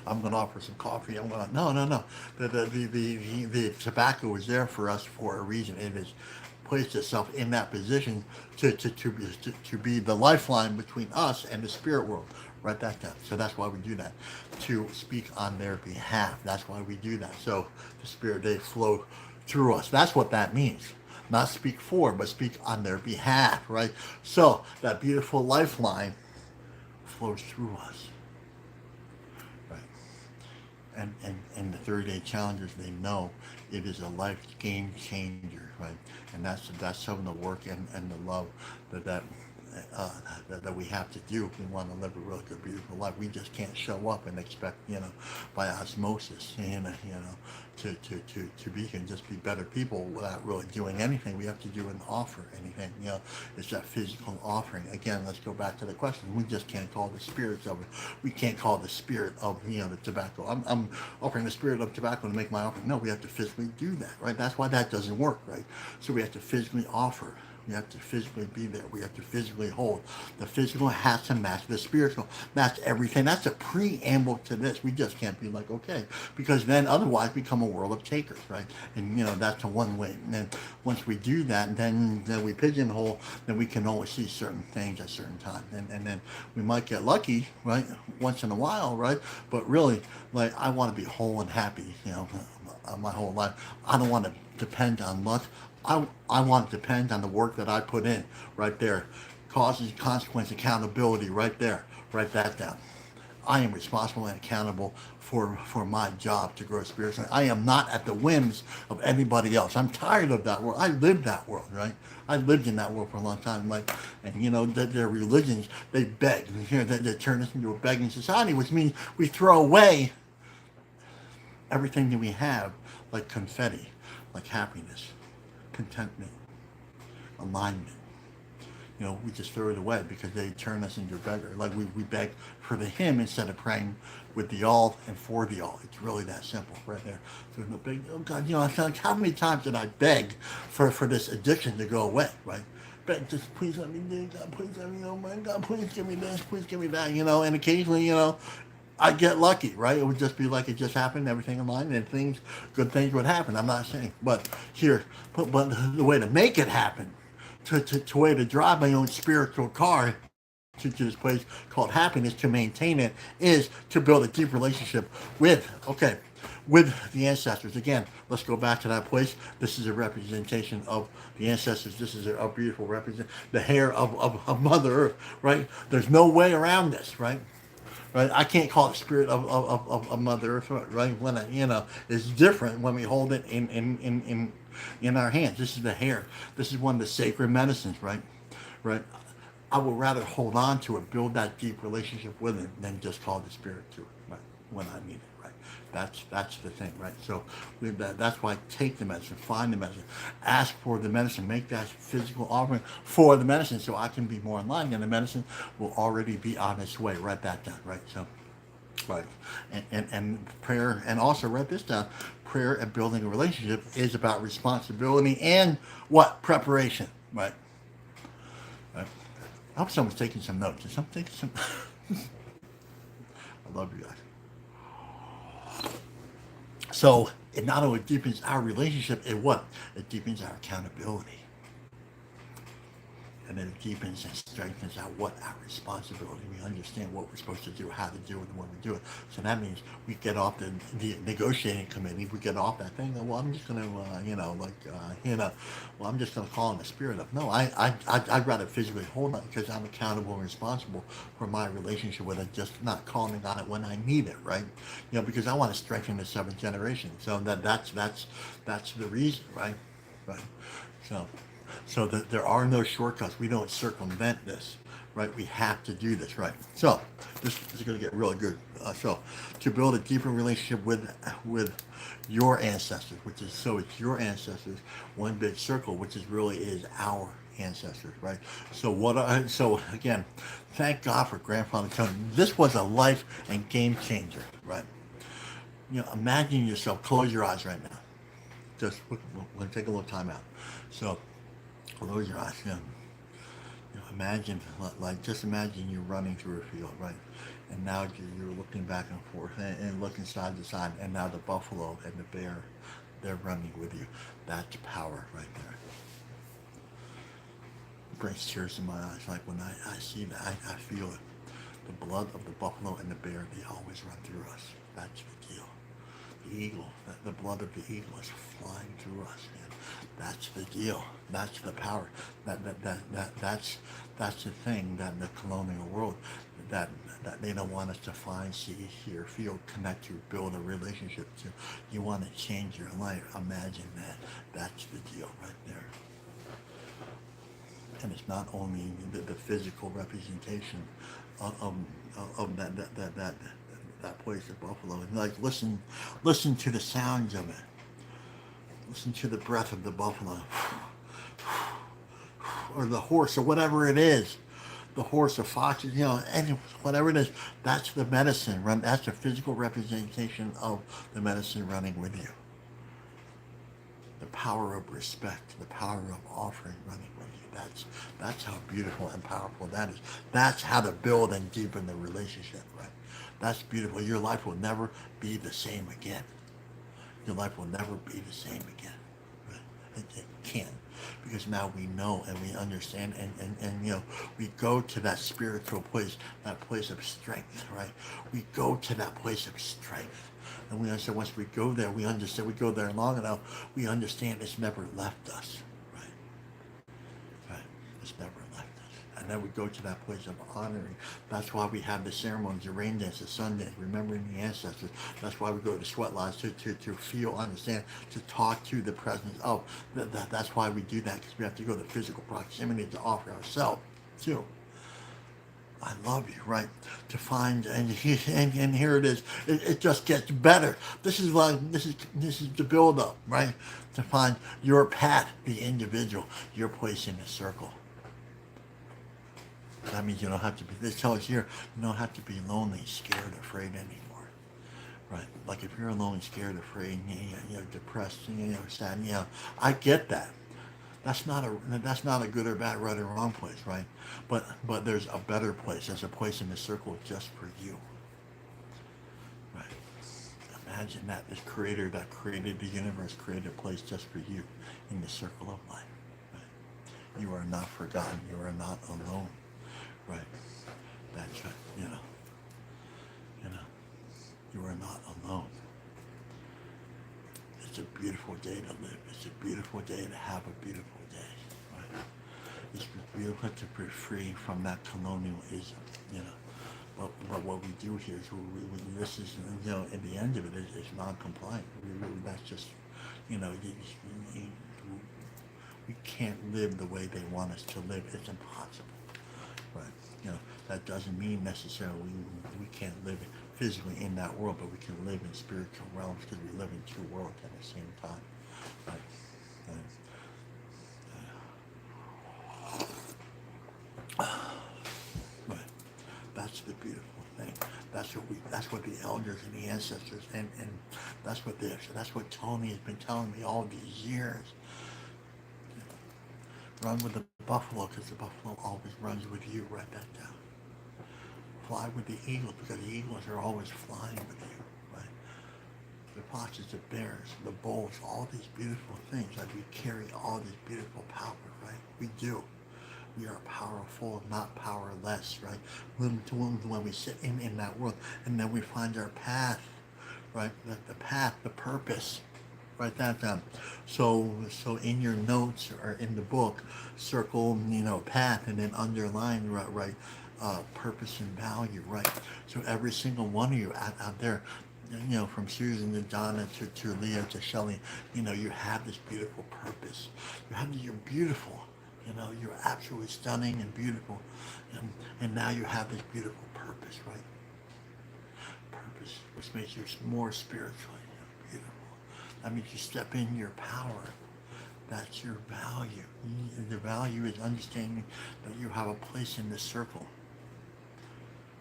I'm going to offer some coffee. I'm going to, no, no, no. The tobacco is there for us for a reason. It has placed itself in that position to be the lifeline between us and the spirit world. Write that down. So that's why we do that, to speak on their behalf. That's why we do that. So the spirit, they flow through us. That's what that means. Not speak for, but speak on their behalf, right? So that beautiful lifeline flows through us, right? And the 30-day challengers, they know it is a life game changer, right? And that's some of the work and the love that uh, that we have to do if we want to live a really good, beautiful life. We just can't show up and expect, by osmosis, to be and just be better people without really doing anything. We have to do and offer anything. It's that physical offering. Again, let's go back to the question. We just can't call the spirits of it. We can't call the spirit of the tobacco. I'm offering the spirit of tobacco to make my offering. No, we have to physically do that, right? That's why that doesn't work, right? So we have to physically offer. We have to physically be there. We have to physically hold. The physical has to match the spiritual. That's everything. That's a preamble to this. We just can't be like, okay, because then otherwise become a world of takers, right? And that's a one way. And then once we do that, then we pigeonhole, then we can only see certain things at certain times. And then we might get lucky, right? Once in a while, right? But really, like, I want to be whole and happy, my whole life. I don't want to depend on luck. I want to depend on the work that I put in, right there. Causes, consequence, accountability, right there. Write that down. I am responsible and accountable for my job to grow spiritually. I am not at the whims of anybody else. I'm tired of that world. I lived that world, right? I lived in that world for a long time. And their religions, they beg. They turn us into a begging society, which means we throw away everything that we have, like confetti, like happiness, contentment, alignment. We just throw it away because they turn us into a beggar. Like we beg for the him instead of praying with the all and for the all. It's really that simple right there. So no big, oh God, I feel like how many times did I beg for this addiction to go away, right? Beg, just please let me do God, please let me, oh my God, please give me this, please give me that, and occasionally, I get lucky, right? It would just be like it just happened, everything in line, and good things would happen. I'm not saying, but the way to make it happen, to way to drive my own spiritual car to this place called happiness, to maintain it, is to build a deep relationship with the ancestors. Again, let's go back to that place. This is a representation of the ancestors. This is a beautiful representation, the hair of Mother Earth, right? There's no way around this, right? Right, I can't call it spirit of Mother Earth, right? When it's different when we hold it in our hands. This is the hair. This is one of the sacred medicines, right? Right. I would rather hold on to it, build that deep relationship with it, than just call the spirit to it, right? When I need it, right? That's the thing, right? So that's why take the medicine, find the medicine, ask for the medicine, make that physical offering for the medicine, so I can be more in line, and the medicine will already be on its way. Write that down, right? So, right, and prayer, and also write this down. Prayer and building a relationship is about responsibility and what preparation, right? Right. I hope someone's taking some notes. Is someone taking some? I love you guys. So it not only deepens our relationship, it deepens our accountability, and then it deepens and strengthens our responsibility. We understand what we're supposed to do, how to do it, and when we do it. So that means we get off the negotiating committee. We get off that thing. Well, I'm just going to, well, I'm just going to call in the spirit of. No, I'd rather physically hold it because I'm accountable and responsible for my relationship with it, just not calling on it when I need it, right? Because I want to strengthen the seventh generation. So that's the reason, right? Right. So that there are no shortcuts. We don't circumvent this, right? We have to do this, right? So this is going to get really good. So to build a deeper relationship with your ancestors, it's your ancestors, one big circle, which is our ancestors, right? So again, thank God for Grandfather Tony. This was a life and game changer, right? Imagine yourself. Close your eyes right now. Just we'll take a little time out. So close your eyes. Imagine, like, just imagine you're running through a field, right? And now you're looking back and forth and looking side to side, and now the buffalo and the bear, they're running with you. That's power right there. It brings tears to my eyes. Like when I see that, I feel it. The blood of the buffalo and the bear, they always run through us. That's the deal. The eagle, the blood of the eagle is flying through us, man. That's the deal. That's the power. That's the thing that in the colonial world that they don't want us to find, see, hear, feel, connect to, build a relationship to. You want to change your life. Imagine that. That's the deal right there. And it's not only the physical representation of, of that place of buffalo. And like listen to the sounds of it. Listen to the breath of the buffalo, or the horse, or whatever it is. The horse or fox, any whatever it is. That's the medicine run. That's the physical representation of the medicine running with you. The power of respect, the power of offering running with you. That's how beautiful and powerful that is. That's how to build and deepen the relationship, right? That's beautiful. Your life will never be the same again. Your life will never be the same again. Right? It can't. Because now we know and we understand and we go to that spiritual place, that place of strength, right? We go to that place of strength. And we understand once we go there, we understand we go there long enough, we understand it's never left us. Right? It's never left us. And then we go to that place of honoring. That's why we have the ceremonies, the rain dance, the sun dance, remembering the ancestors. That's why we go to sweat lodge to feel, understand, to talk to the presence of. That's why we do that, because we have to go to physical proximity to offer ourselves too. I love you, right? To find and here it is. It just gets better. This is the build up, right? To find your path, the individual, your place in the circle. That means you don't have to be. This tells you you don't have to be lonely, scared, afraid anymore, right? Like if you're alone, scared, afraid, depressed, sad, I get that. That's not a good or bad, right or wrong place, right? But there's a better place. There's a place in the circle just for you, right? Imagine that this creator that created the universe created a place just for you in the circle of life. Right? You are not forgotten. You are not alone, right? That's right. You are not alone. It's a beautiful day to live. It's a beautiful day to have a beautiful day. Right? It's beautiful to be free from that colonialism. But what we do here is this is at the end of it is non-compliant. That's just we can't live the way they want us to live. It's impossible. Right? That doesn't mean necessarily we can't live physically in that world, but we can live in spiritual realms because we live in two worlds at the same time. Right? Right. That's the beautiful thing. That's what the elders and the ancestors and that's what Tony has been telling me all these years. Run with the buffalo because the buffalo always runs with you. Write that down. Fly with the eagles because the eagles are always flying with you, right? The foxes, the bears, the bulls, all these beautiful things. Like we carry all this beautiful power, right? We do. We are powerful, not powerless, right? When we sit in that world and then we find our path, right? The path, the purpose. Write that down. So in your notes or in the book, circle, path, and then underline, right, purpose and value, right? So every single one of you out there, from Susan to Donna to Leah to Shelley, you have this beautiful purpose. You're beautiful. You're absolutely stunning and beautiful, and now you have this beautiful purpose, right? Purpose, which makes you more spiritually beautiful. That means you step in your power. That's your value. The value is understanding that you have a place in the circle.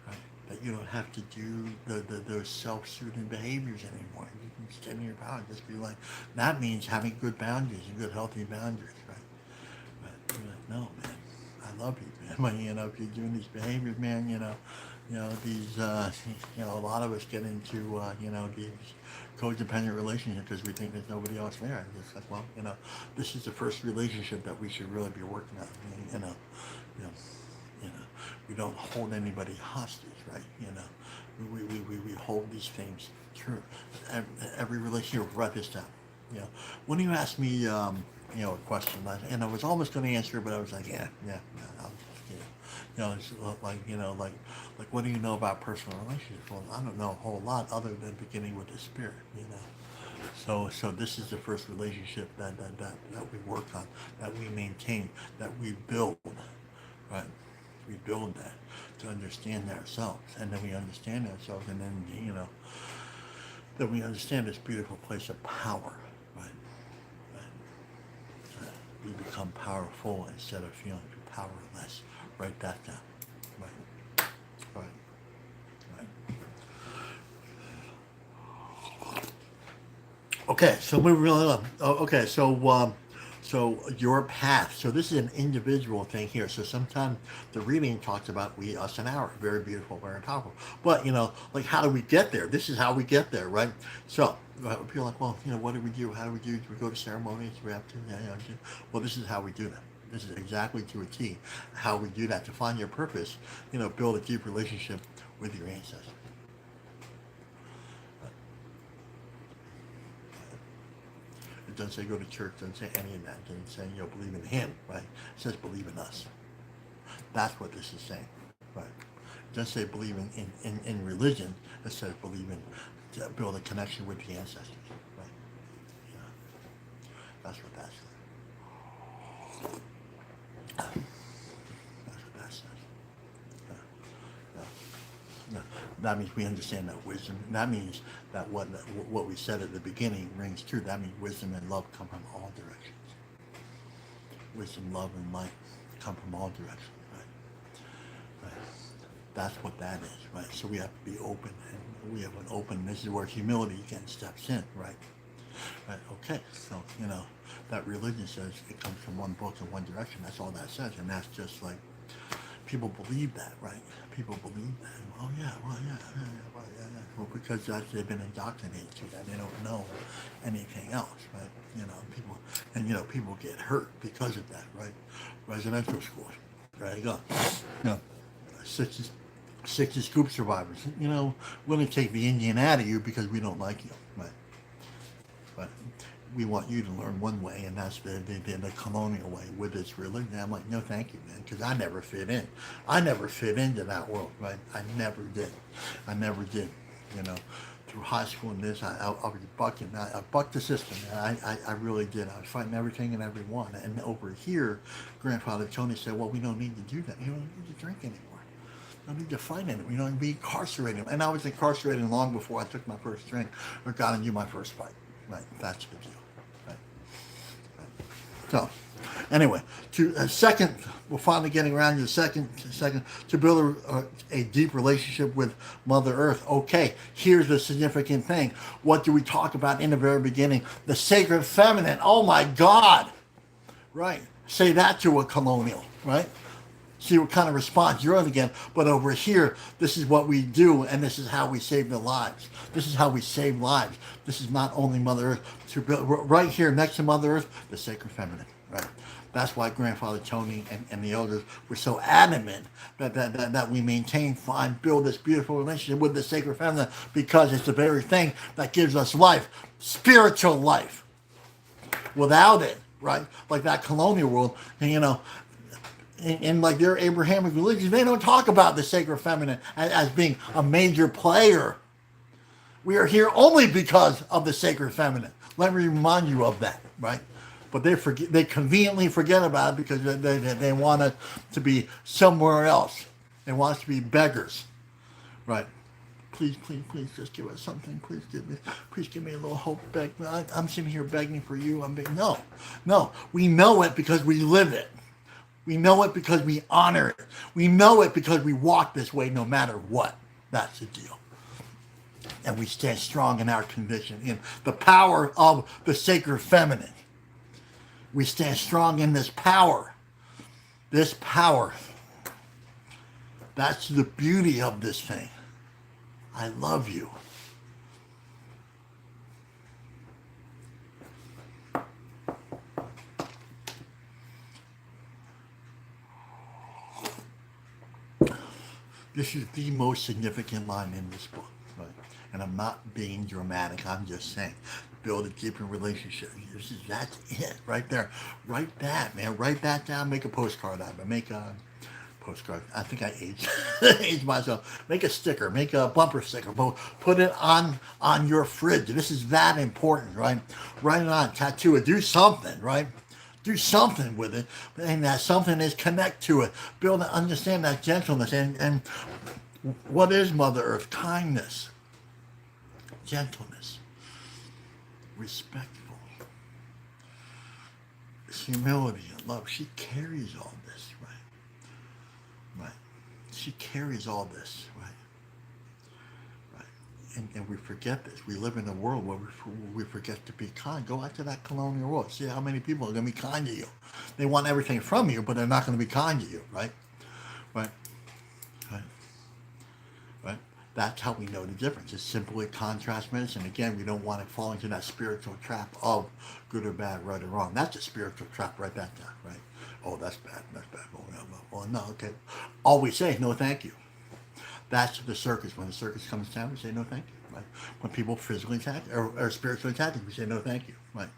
Right? That you don't have to do those self-soothing behaviors anymore. You can step in your power. Just be like, that means having good boundaries and good healthy boundaries, right? love you, man. But, if you're doing these behaviors, man, these, a lot of us get into, these codependent relationships because we think there's nobody else there. And it's like, well, this is the first relationship that we should really be working on. You know, you know, we don't hold anybody hostage, right? We hold these things true. Every relationship, write this down. When you ask me, a question, and I was almost going to answer, but I was like, yeah, I'll it's like what do you know about personal relationships? Well, I don't know a whole lot other than beginning with the spirit. So this is the first relationship that we work on, that we maintain, that we build, right? We build that to understand ourselves, and then we understand ourselves, and then that we understand this beautiful place of power, right? We become powerful instead of feeling powerless. Write that down. Right. Okay, so moving on. Okay, so your path. So this is an individual thing here. So sometimes the reading talks about we, us, and our. Very beautiful, very powerful. But like how do we get there? This is how we get there, right? So people are like, well, what do we do? How do we do? Do we go to ceremonies? Do we have to? Well, this is how we do that. This is exactly to a T how we do that. To find your purpose, build a deep relationship with your ancestors. It doesn't say go to church, doesn't say any of that. It doesn't say, believe in him, right? It says believe in us. That's what this is saying, right? It doesn't say believe in religion. It says believe in, build a connection with the ancestors, right? That's what that says. That's what that says. That means we understand that wisdom. That means that what we said at the beginning rings true. That means wisdom and love come from all directions. Wisdom, love, and light come from all directions, right? That's what that is, right? So we have to be open, and we have an open. This is where humility again steps in, right? Right. Okay. So that religion says it comes from one book in one direction. That's all that says, and that's just like people believe that, right? People believe that. Well, because they've been indoctrinated to that. They don't know anything else, right? People get hurt because of that, right? Residential schools. There you go. 60 scoop survivors. We're going to take the Indian out of you because we don't like you, right? But we want you to learn one way, and that's the colonial way with this religion. I'm like, no, thank you, man, because I never fit in. I never fit into that world, right? I never did. Through high school and this, I was bucking. I bucked the system, man. I really did. I was fighting everything and everyone. And over here, Grandfather Tony said, well, we don't need to do that. You don't need to drink anymore. I need to fight in it. You don't be incarcerated. And I was incarcerated long before I took my first drink or got into my first fight. Right, that's the deal. Right. So, anyway, we're finally getting around to the second, to build a deep relationship with Mother Earth. Okay, here's the significant thing. What do we talk about in the very beginning? The sacred feminine. Oh my God! Right. Say that to a colonial, right? See what kind of response you're again. But over here, this is what we do, and this is how we save the lives. This is how we save lives. This is not only Mother Earth. To build, right here next to Mother Earth, the sacred feminine. Right. That's why Grandfather Tony and the elders were so adamant that we maintain, build this beautiful relationship with the sacred feminine, because it's the very thing that gives us life, spiritual life. Without it, right, like that colonial world, and like their Abrahamic religion, they don't talk about the sacred feminine as being a major player. We are here only because of the sacred feminine. Let me remind you of that, right? But they conveniently forget about it because they want us to be somewhere else. They want us to be beggars, right? Please, just give us something. Please give me a little hope. I'm sitting here begging for you. No. We know it because we live it. We know it because we honor it. We know it because we walk this way no matter what. That's the deal. And we stand strong in our conviction, in the power of the sacred feminine. We stand strong in this power. This power, that's the beauty of this thing. I love you. This is the most significant line in this book, right? And I'm not being dramatic. I'm just saying, build a deeper relationship. That's it, right there. Write that, man. Write that down. Make a postcard out of it. Make a postcard. I think I aged, aged myself. Make a sticker. Make a bumper sticker. Put it on your fridge. This is that important, right? Write it on. Tattoo it. Do something, right? Do something with it, and that something is connect to it. Build and understand that gentleness. And what is Mother Earth? Kindness, gentleness, respectful, humility, and love. She carries all this, right? Right. She carries all this, right? And we forget this. We live in a world where we forget to be kind. Go out to that colonial world. See how many people are going to be kind to you. They want everything from you, but they're not going to be kind to you, right? Right? Right? Right? That's how we know the difference. It's simply contrast medicine. Again, we don't want to fall into that spiritual trap of good or bad, right or wrong. That's a spiritual trap right back there, right? Oh, that's bad. That's bad. Oh, no, okay. All we say is no thank you. That's the circus. When the circus comes to town, we say no thank you. Right? When people physically attack or spiritually attack you, we say no thank you. Right?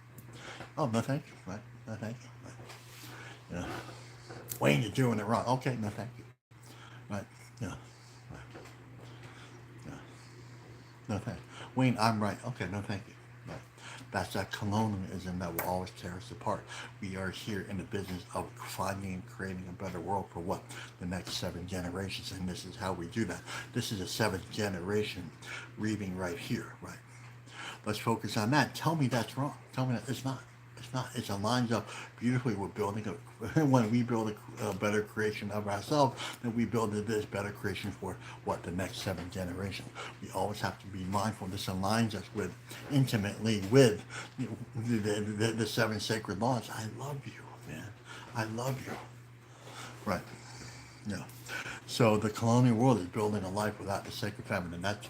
Oh, no thank you. Right? No thank you. Right? Yeah. Wayne, you're doing it wrong. Okay, no thank you. Right? Yeah. Right. Yeah. No thank you. Wayne, I'm right. Okay, no thank you. Right. That's that colonialism that will always tear us apart. We are here in the business of finding and creating a better world for what? The next 7 generations. And this is how we do that. This is a 7th generation reading right here, right? Let's focus on that. Tell me that's wrong. Tell me that it's not. It's not. It aligns up beautifully with building when we build a better creation of ourselves, then we build this better creation for what? The next 7 generations. We always have to be mindful. This aligns us with intimately with the 7 sacred laws. I love you, man. I love you. Right. Yeah. So the colonial world is building a life without the sacred feminine. That's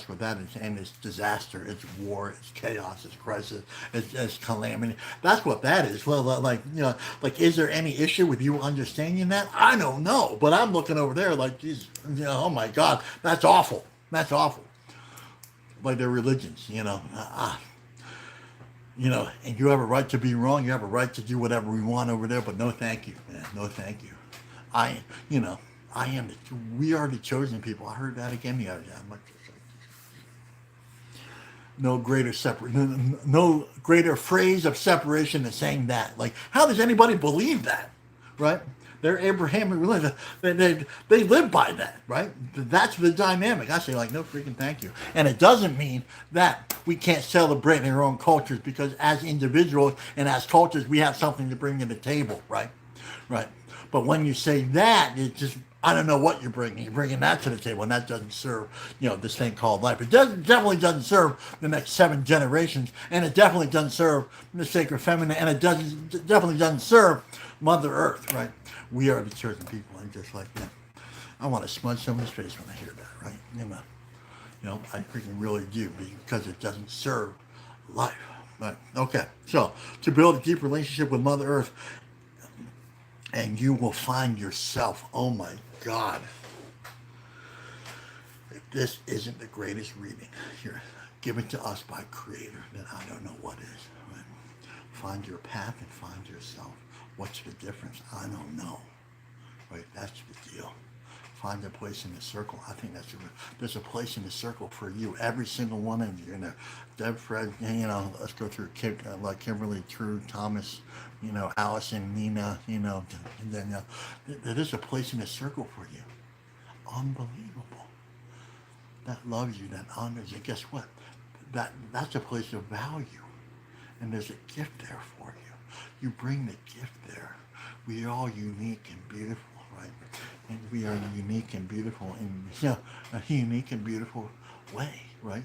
what that is. And it's disaster, it's war, it's chaos, it's crisis, it's calamity. That's what that is. Well, like, is there any issue with you understanding that? I don't know, but I'm looking over there like, geez, oh my God, that's awful. That's awful. Like their religions, and you have a right to be wrong. You have a right to do whatever we want over there, but no, thank you, man. No, thank you. I, you know, we are the chosen people. I heard that again the other day. I'm like, no greater no greater phrase of separation than saying that. Like, how does anybody believe that, right? They're Abrahamic religion. They live by that, right? That's the dynamic. I say, like, no freaking thank you. And it doesn't mean that we can't celebrate in our own cultures, because as individuals and as cultures, we have something to bring to the table, right? Right. But when you say that, it just, I don't know what you're bringing. You're bringing that to the table, and that doesn't serve, this thing called life. It definitely doesn't serve the next 7 generations, and it definitely doesn't serve the sacred feminine, and it definitely doesn't serve Mother Earth, right? We are the chosen people, and just like that, I want to smudge someone's face when I hear that, right? I freaking really do, because it doesn't serve life. Right? Okay, so to build a deep relationship with Mother Earth, and you will find yourself, oh my God, if this isn't the greatest reading here, given to us by Creator, then I don't know what is. Right? Find your path and find yourself. What's the difference? I don't know. Right? That's the deal. Find a place in the circle. I think there's a place in the circle for you. Every single one of you. Deb, Fred, let's go through like Kimberly, True, Thomas, Allison, Nina, and Danielle. There is a place in the circle for you. Unbelievable. That loves you, that honors you. Guess what? That's a place of value. And there's a gift there for you. You bring the gift there. We are all unique and beautiful, right? And we are unique and beautiful in a unique and beautiful way, right?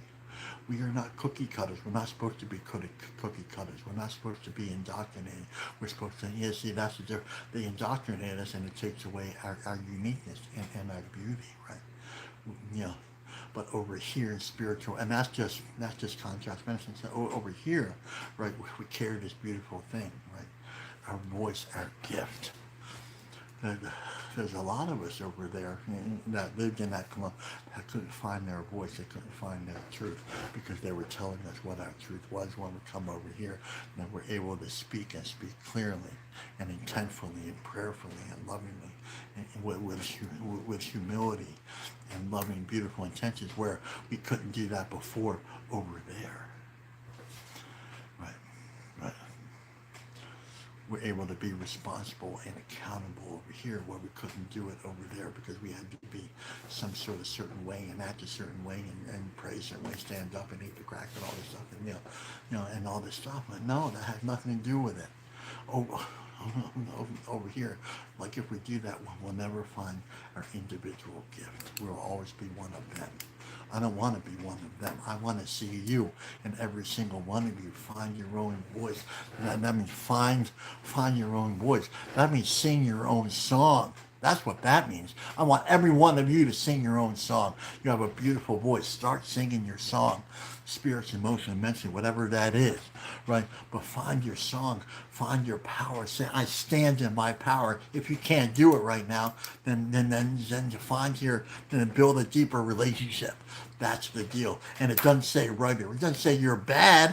We are not cookie cutters. We're not supposed to be cookie cutters. We're not supposed to be indoctrinated. We're supposed to, yeah, see, that's the difference. They indoctrinate us and it takes away our uniqueness and our beauty, right? You know, but over here in spiritual, and that's just contrast medicine. So over here, right, we carry this beautiful thing, right? Our voice, our gift. There's a lot of us over there that lived in that club that couldn't find their voice, they couldn't find their truth because they were telling us what our truth was. When we come over here, then we're able to speak and speak clearly and intentfully and prayerfully and lovingly and with humility and loving, beautiful intentions where we couldn't do that before over there. Right, right. We're able to be responsible and accountable over here where we couldn't do it over there because we had to be some sort of certain way and act a certain way and pray a certain way, stand up and eat the crack and all this stuff and and all this stuff. But no, that has nothing to do with it. Over here, like if we do that, we'll never find our individual gift. We'll always be one of them. I don't want to be one of them. I want to see you and every single one of you find your own voice. That means find your own voice. That means sing your own song. That's what that means. I want every one of you to sing your own song. You have a beautiful voice. Start singing your song. Spirits, emotion, mentally, whatever that is, right? But find your song. Find your power. Say, I stand in my power. If you can't do it right now, then to find then build a deeper relationship. That's the deal. And it doesn't say right here. It doesn't say you're bad.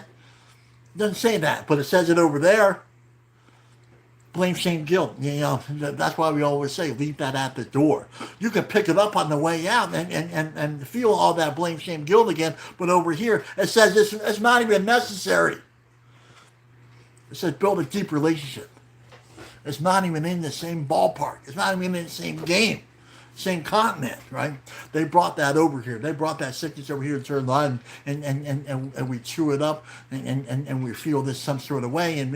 It doesn't say that, but it says it over there. Blame, shame, guilt. That's why we always say leave that at the door. You can pick it up on the way out and feel all that blame, shame, guilt again. But over here, it says it's not even necessary. It says build a deep relationship. It's not even in the same ballpark. It's not even in the same game. Same continent, right? They brought that over here. They brought that sickness over here to our line, and we chew it up, and we feel this some sort of way, and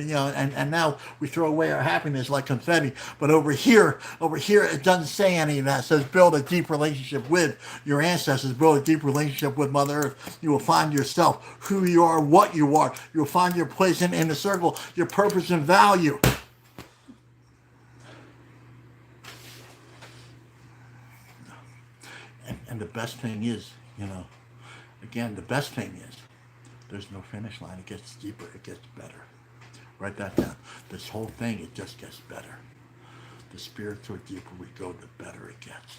now we throw away our happiness like confetti. But over here, it doesn't say any of that. It says build a deep relationship with your ancestors. Build a deep relationship with Mother Earth. You will find yourself, who you are, what you are. You'll find your place in the circle, your purpose and value. And the best thing is, again, the best thing is there's no finish line. It gets deeper. It gets better. Write that down. This whole thing, it just gets better. The spiritual deeper we go, the better it gets.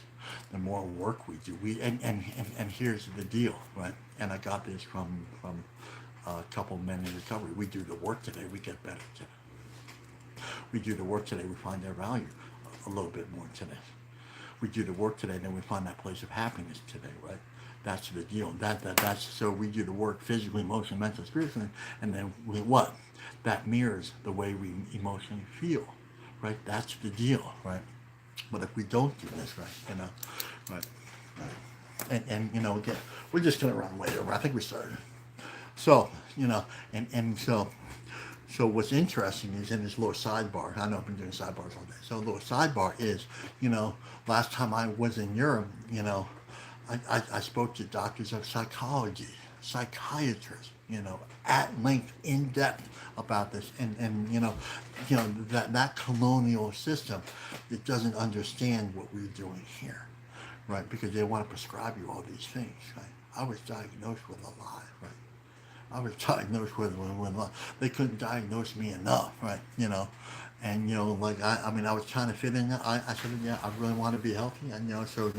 The more work we do. And here's the deal, right? And I got this from a couple men in recovery. We do the work today, we get better today. We do the work today, we find our value a little bit more today. We do the work today, then we find that place of happiness today, right? That's the deal. That's so we do the work physically, emotionally, mentally, spiritually, and then what? That mirrors the way we emotionally feel, right? That's the deal, right? But if we don't do this right, right, and again, we're just gonna run way over. I think we started. So So what's interesting is in this little sidebar, I know I've been doing sidebars all day. So a little sidebar is, last time I was in Europe, I spoke to doctors of psychology, psychiatrists, at length, in depth about this. And that colonial system that doesn't understand what we're doing here, right? Because they want to prescribe you all these things, right? I was diagnosed with a lie, right? I was diagnosed with they couldn't diagnose me enough, right? And I was trying to fit in. I said, yeah, I really want to be healthy, and so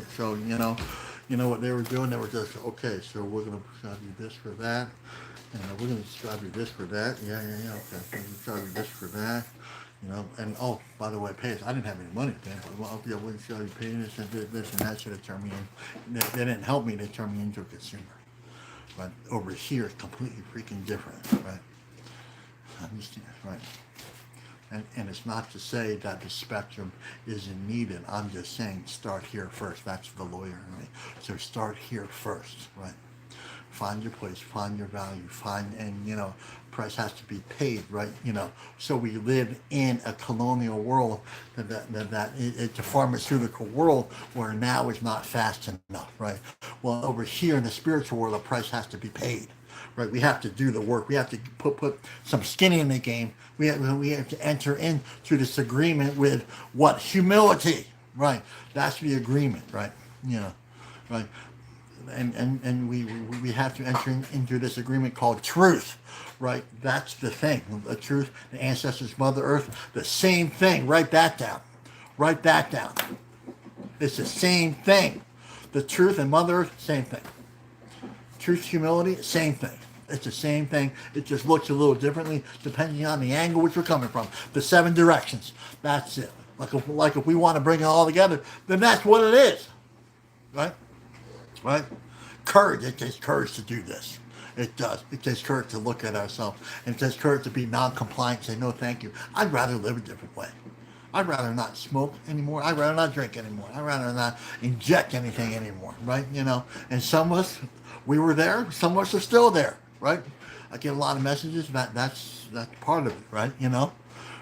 what they were doing, they were just okay. So we're gonna prescribe you this for that, and we're gonna prescribe you this for that. Yeah, okay. We're gonna prescribe you this for that. And oh, by the way, pay us. I didn't have any money to pay, but we're gonna prescribe you pay this and this, and that should have turned me in. They didn't help me. They turned me into a consumer. But over here, it's completely freaking different, right? Understand, right? And it's not to say that the spectrum isn't needed. I'm just saying start here first. That's the lawyer, right? So start here first, right? find your place, find your value, and price has to be paid, right? So we live in a colonial world it's a pharmaceutical world where now is not fast enough, right? Well, over here in the spiritual world, the price has to be paid. Right, we have to do the work. We have to put some skin in the game. We have to enter into this agreement with what humility, right? That's the agreement, right? Right. And we have to enter into this agreement called truth, right? That's the thing. The truth, the ancestors, Mother Earth, the same thing. Write that down. Write that down. It's the same thing. The truth and Mother Earth, same thing. Truth, humility, same thing. It's the same thing. It just looks a little differently depending on the angle which we're coming from. The 7 directions. That's it. Like if we want to bring it all together, then that's what it is. Right? Right? Courage. It takes courage to do this. It does. It takes courage to look at ourselves. And it takes courage to be non-compliant, say no thank you. I'd rather live a different way. I'd rather not smoke anymore. I'd rather not drink anymore. I'd rather not inject anything anymore, right? And some of us, we were there. Some of us are still there, right? I get a lot of messages. That's part of it, right?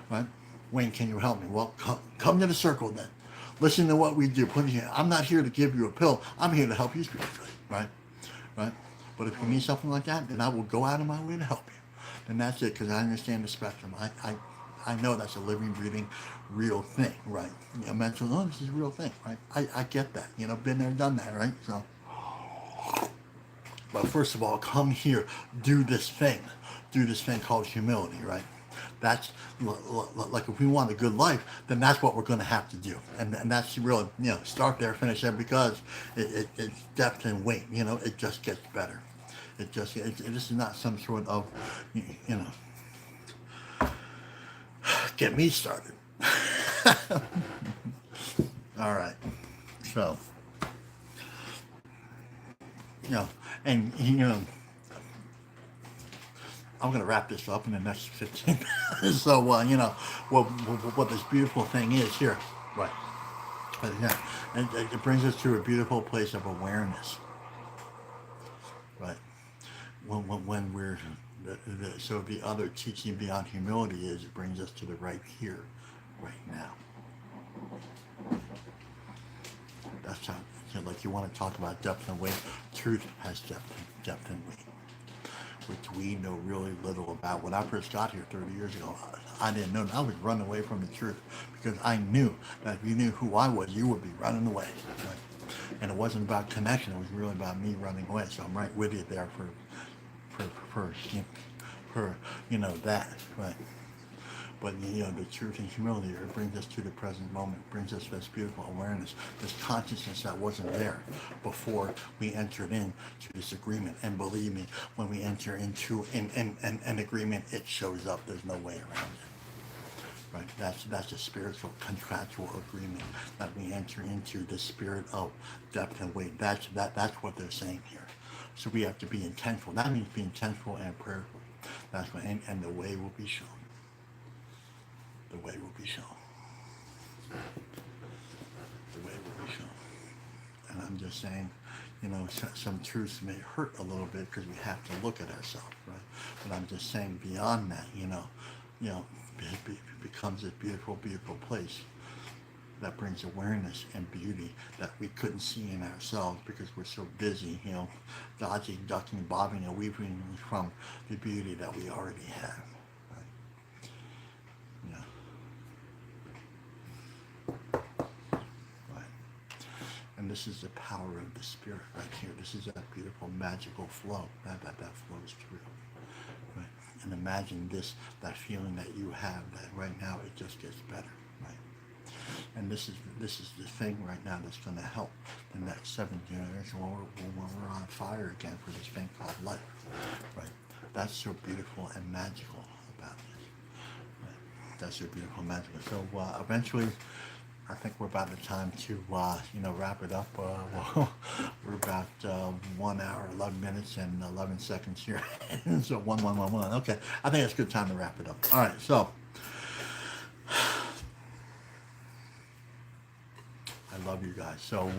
Right? Wayne, can you help me? Well, come to the circle then. Listen to what we do. I'm not here to give you a pill. I'm here to help you spiritually, right? Right? But if you need something like that, then I will go out of my way to help you. And that's it, because I understand the spectrum. I know that's a living, breathing, real thing, right? Mental illness is a real thing, right? I get that. Been there, done that, right? So, but first of all, come here, do this thing called humility, right? That's like if we want a good life, then that's what we're going to have to do, and that's really start there, finish there, because it's depth and weight. It just gets better. This is not some sort of get me started. All right, so and I'm going to wrap this up in the next 15 minutes. So, what this beautiful thing is here, right? It brings us to a beautiful place of awareness, right? When we're, so the other teaching beyond humility is it brings us to the right here, right now. That's how, like you want to talk about depth and weight. Truth has depth and weight, which we know really little about. When I first got here 30 years ago, I didn't know. I was running away from the truth because I knew that if you knew who I was, you would be running away. Right? And it wasn't about connection. It was really about me running away. So I'm right with you there for that, right? But the truth and humility, it brings us to the present moment, brings us this beautiful awareness, this consciousness that wasn't there before we entered into this agreement. And believe me, when we enter into an agreement, it shows up. There's no way around it. Right? That's a spiritual contractual agreement that we enter into, the spirit of depth and weight. That's what they're saying here. So we have to be intentional. That means be intentional and prayerful. That's what, and the way will be shown. The way will be shown. The way will be shown. And I'm just saying, some truths may hurt a little bit because we have to look at ourselves, right? But I'm just saying beyond that, it becomes a beautiful, beautiful place that brings awareness and beauty that we couldn't see in ourselves because we're so busy, dodging, ducking, bobbing, and weaving from the beauty that we already have. And this is the power of the spirit right here. This is that beautiful magical flow that flows through. Right? And imagine that feeling that you have that right now it just gets better. Right? And this is the thing right now that's going to help the next 7 generations when we're on fire again for this thing called life. Right? That's so beautiful and magical about this. Right? That's so beautiful and magical. So eventually, I think we're about the time to, wrap it up. We're about 1 hour, 11 minutes, and 11 seconds here. So 1. Okay, I think it's a good time to wrap it up. All right, so I love you guys. So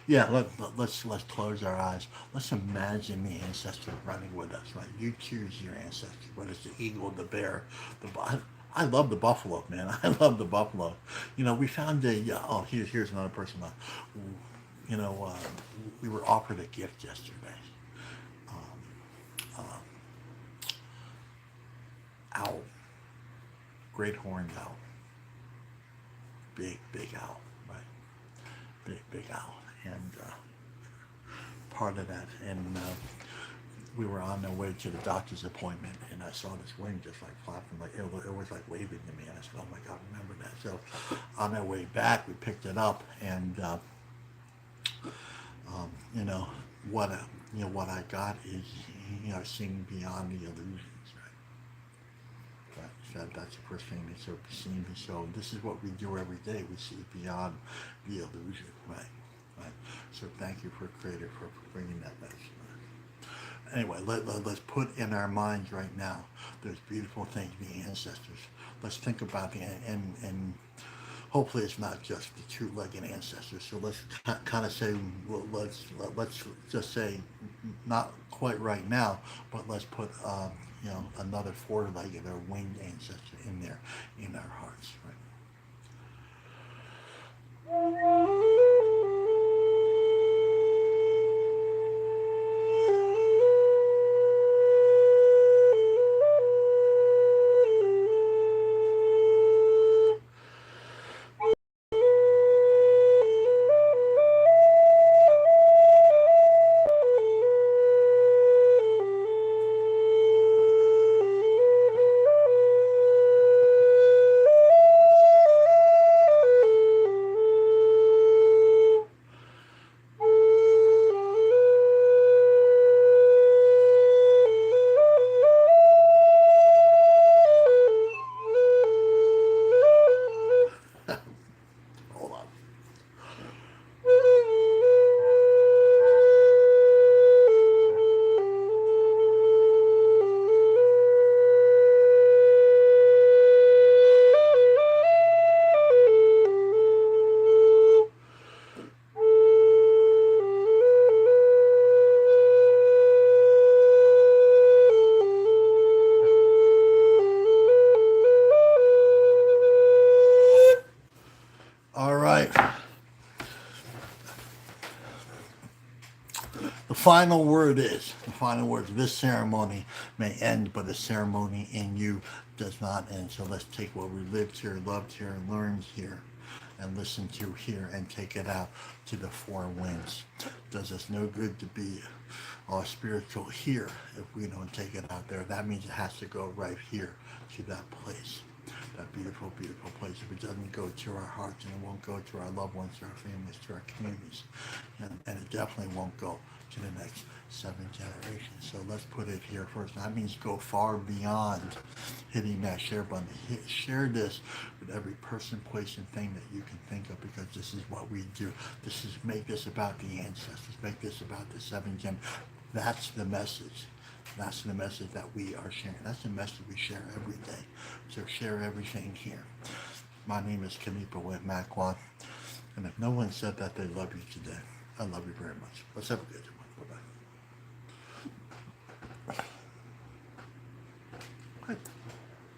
Yeah, let's close our eyes. Let's imagine the ancestor running with us, right? You choose your ancestor, whether it's the eagle, the bear, I love the buffalo, man. I love the buffalo. We found oh, here's another person. You know, uh, we were offered a gift yesterday. Uh, Owl, great horned owl, big owl, right? Big owl, and part of that, and we were on our way to the doctor's appointment, and I saw this wing just like flapping, like it was like waving to me, and I said, "Oh my God, remember that." So, on our way back, we picked it up, and um, you know what what I got is seeing beyond the illusions, right? That's the first thing they so seeing. So this is what we do every day. We see beyond the illusion, right? Right. So thank you for Creator for bringing that message. Anyway, let's put in our minds right now those beautiful things, the ancestors. Let's think about and hopefully it's not just the two-legged ancestors. So let's kind of say, well, let's just say, not quite right now, but let's put another four-legged or winged ancestor in there in our hearts, right? Hold on. All right. The final words of this ceremony may end, but the ceremony in you does not end. So let's take what we lived here, loved here, learned here, and listened to here, and take it out to the four winds. Does us no good to be all spiritual here if we don't take it out there. That means it has to go right here to that place. That beautiful, beautiful place. If it doesn't go to our hearts, and it won't go to our loved ones, to our families, to our communities, and it definitely won't go to the next seven generations. So let's put it here first. That means go far beyond hitting that share button. Share this with every person, place, and thing that you can think of, because this is what we do. Make this about the ancestors. Make this about the seven gen. That's the message. That's the message that we are sharing. That's the message we share every day. So share everything here. My name is Kanipa with Makwan. And if no one said that they love you today, I love you very much. Let's have a good one. Bye-bye.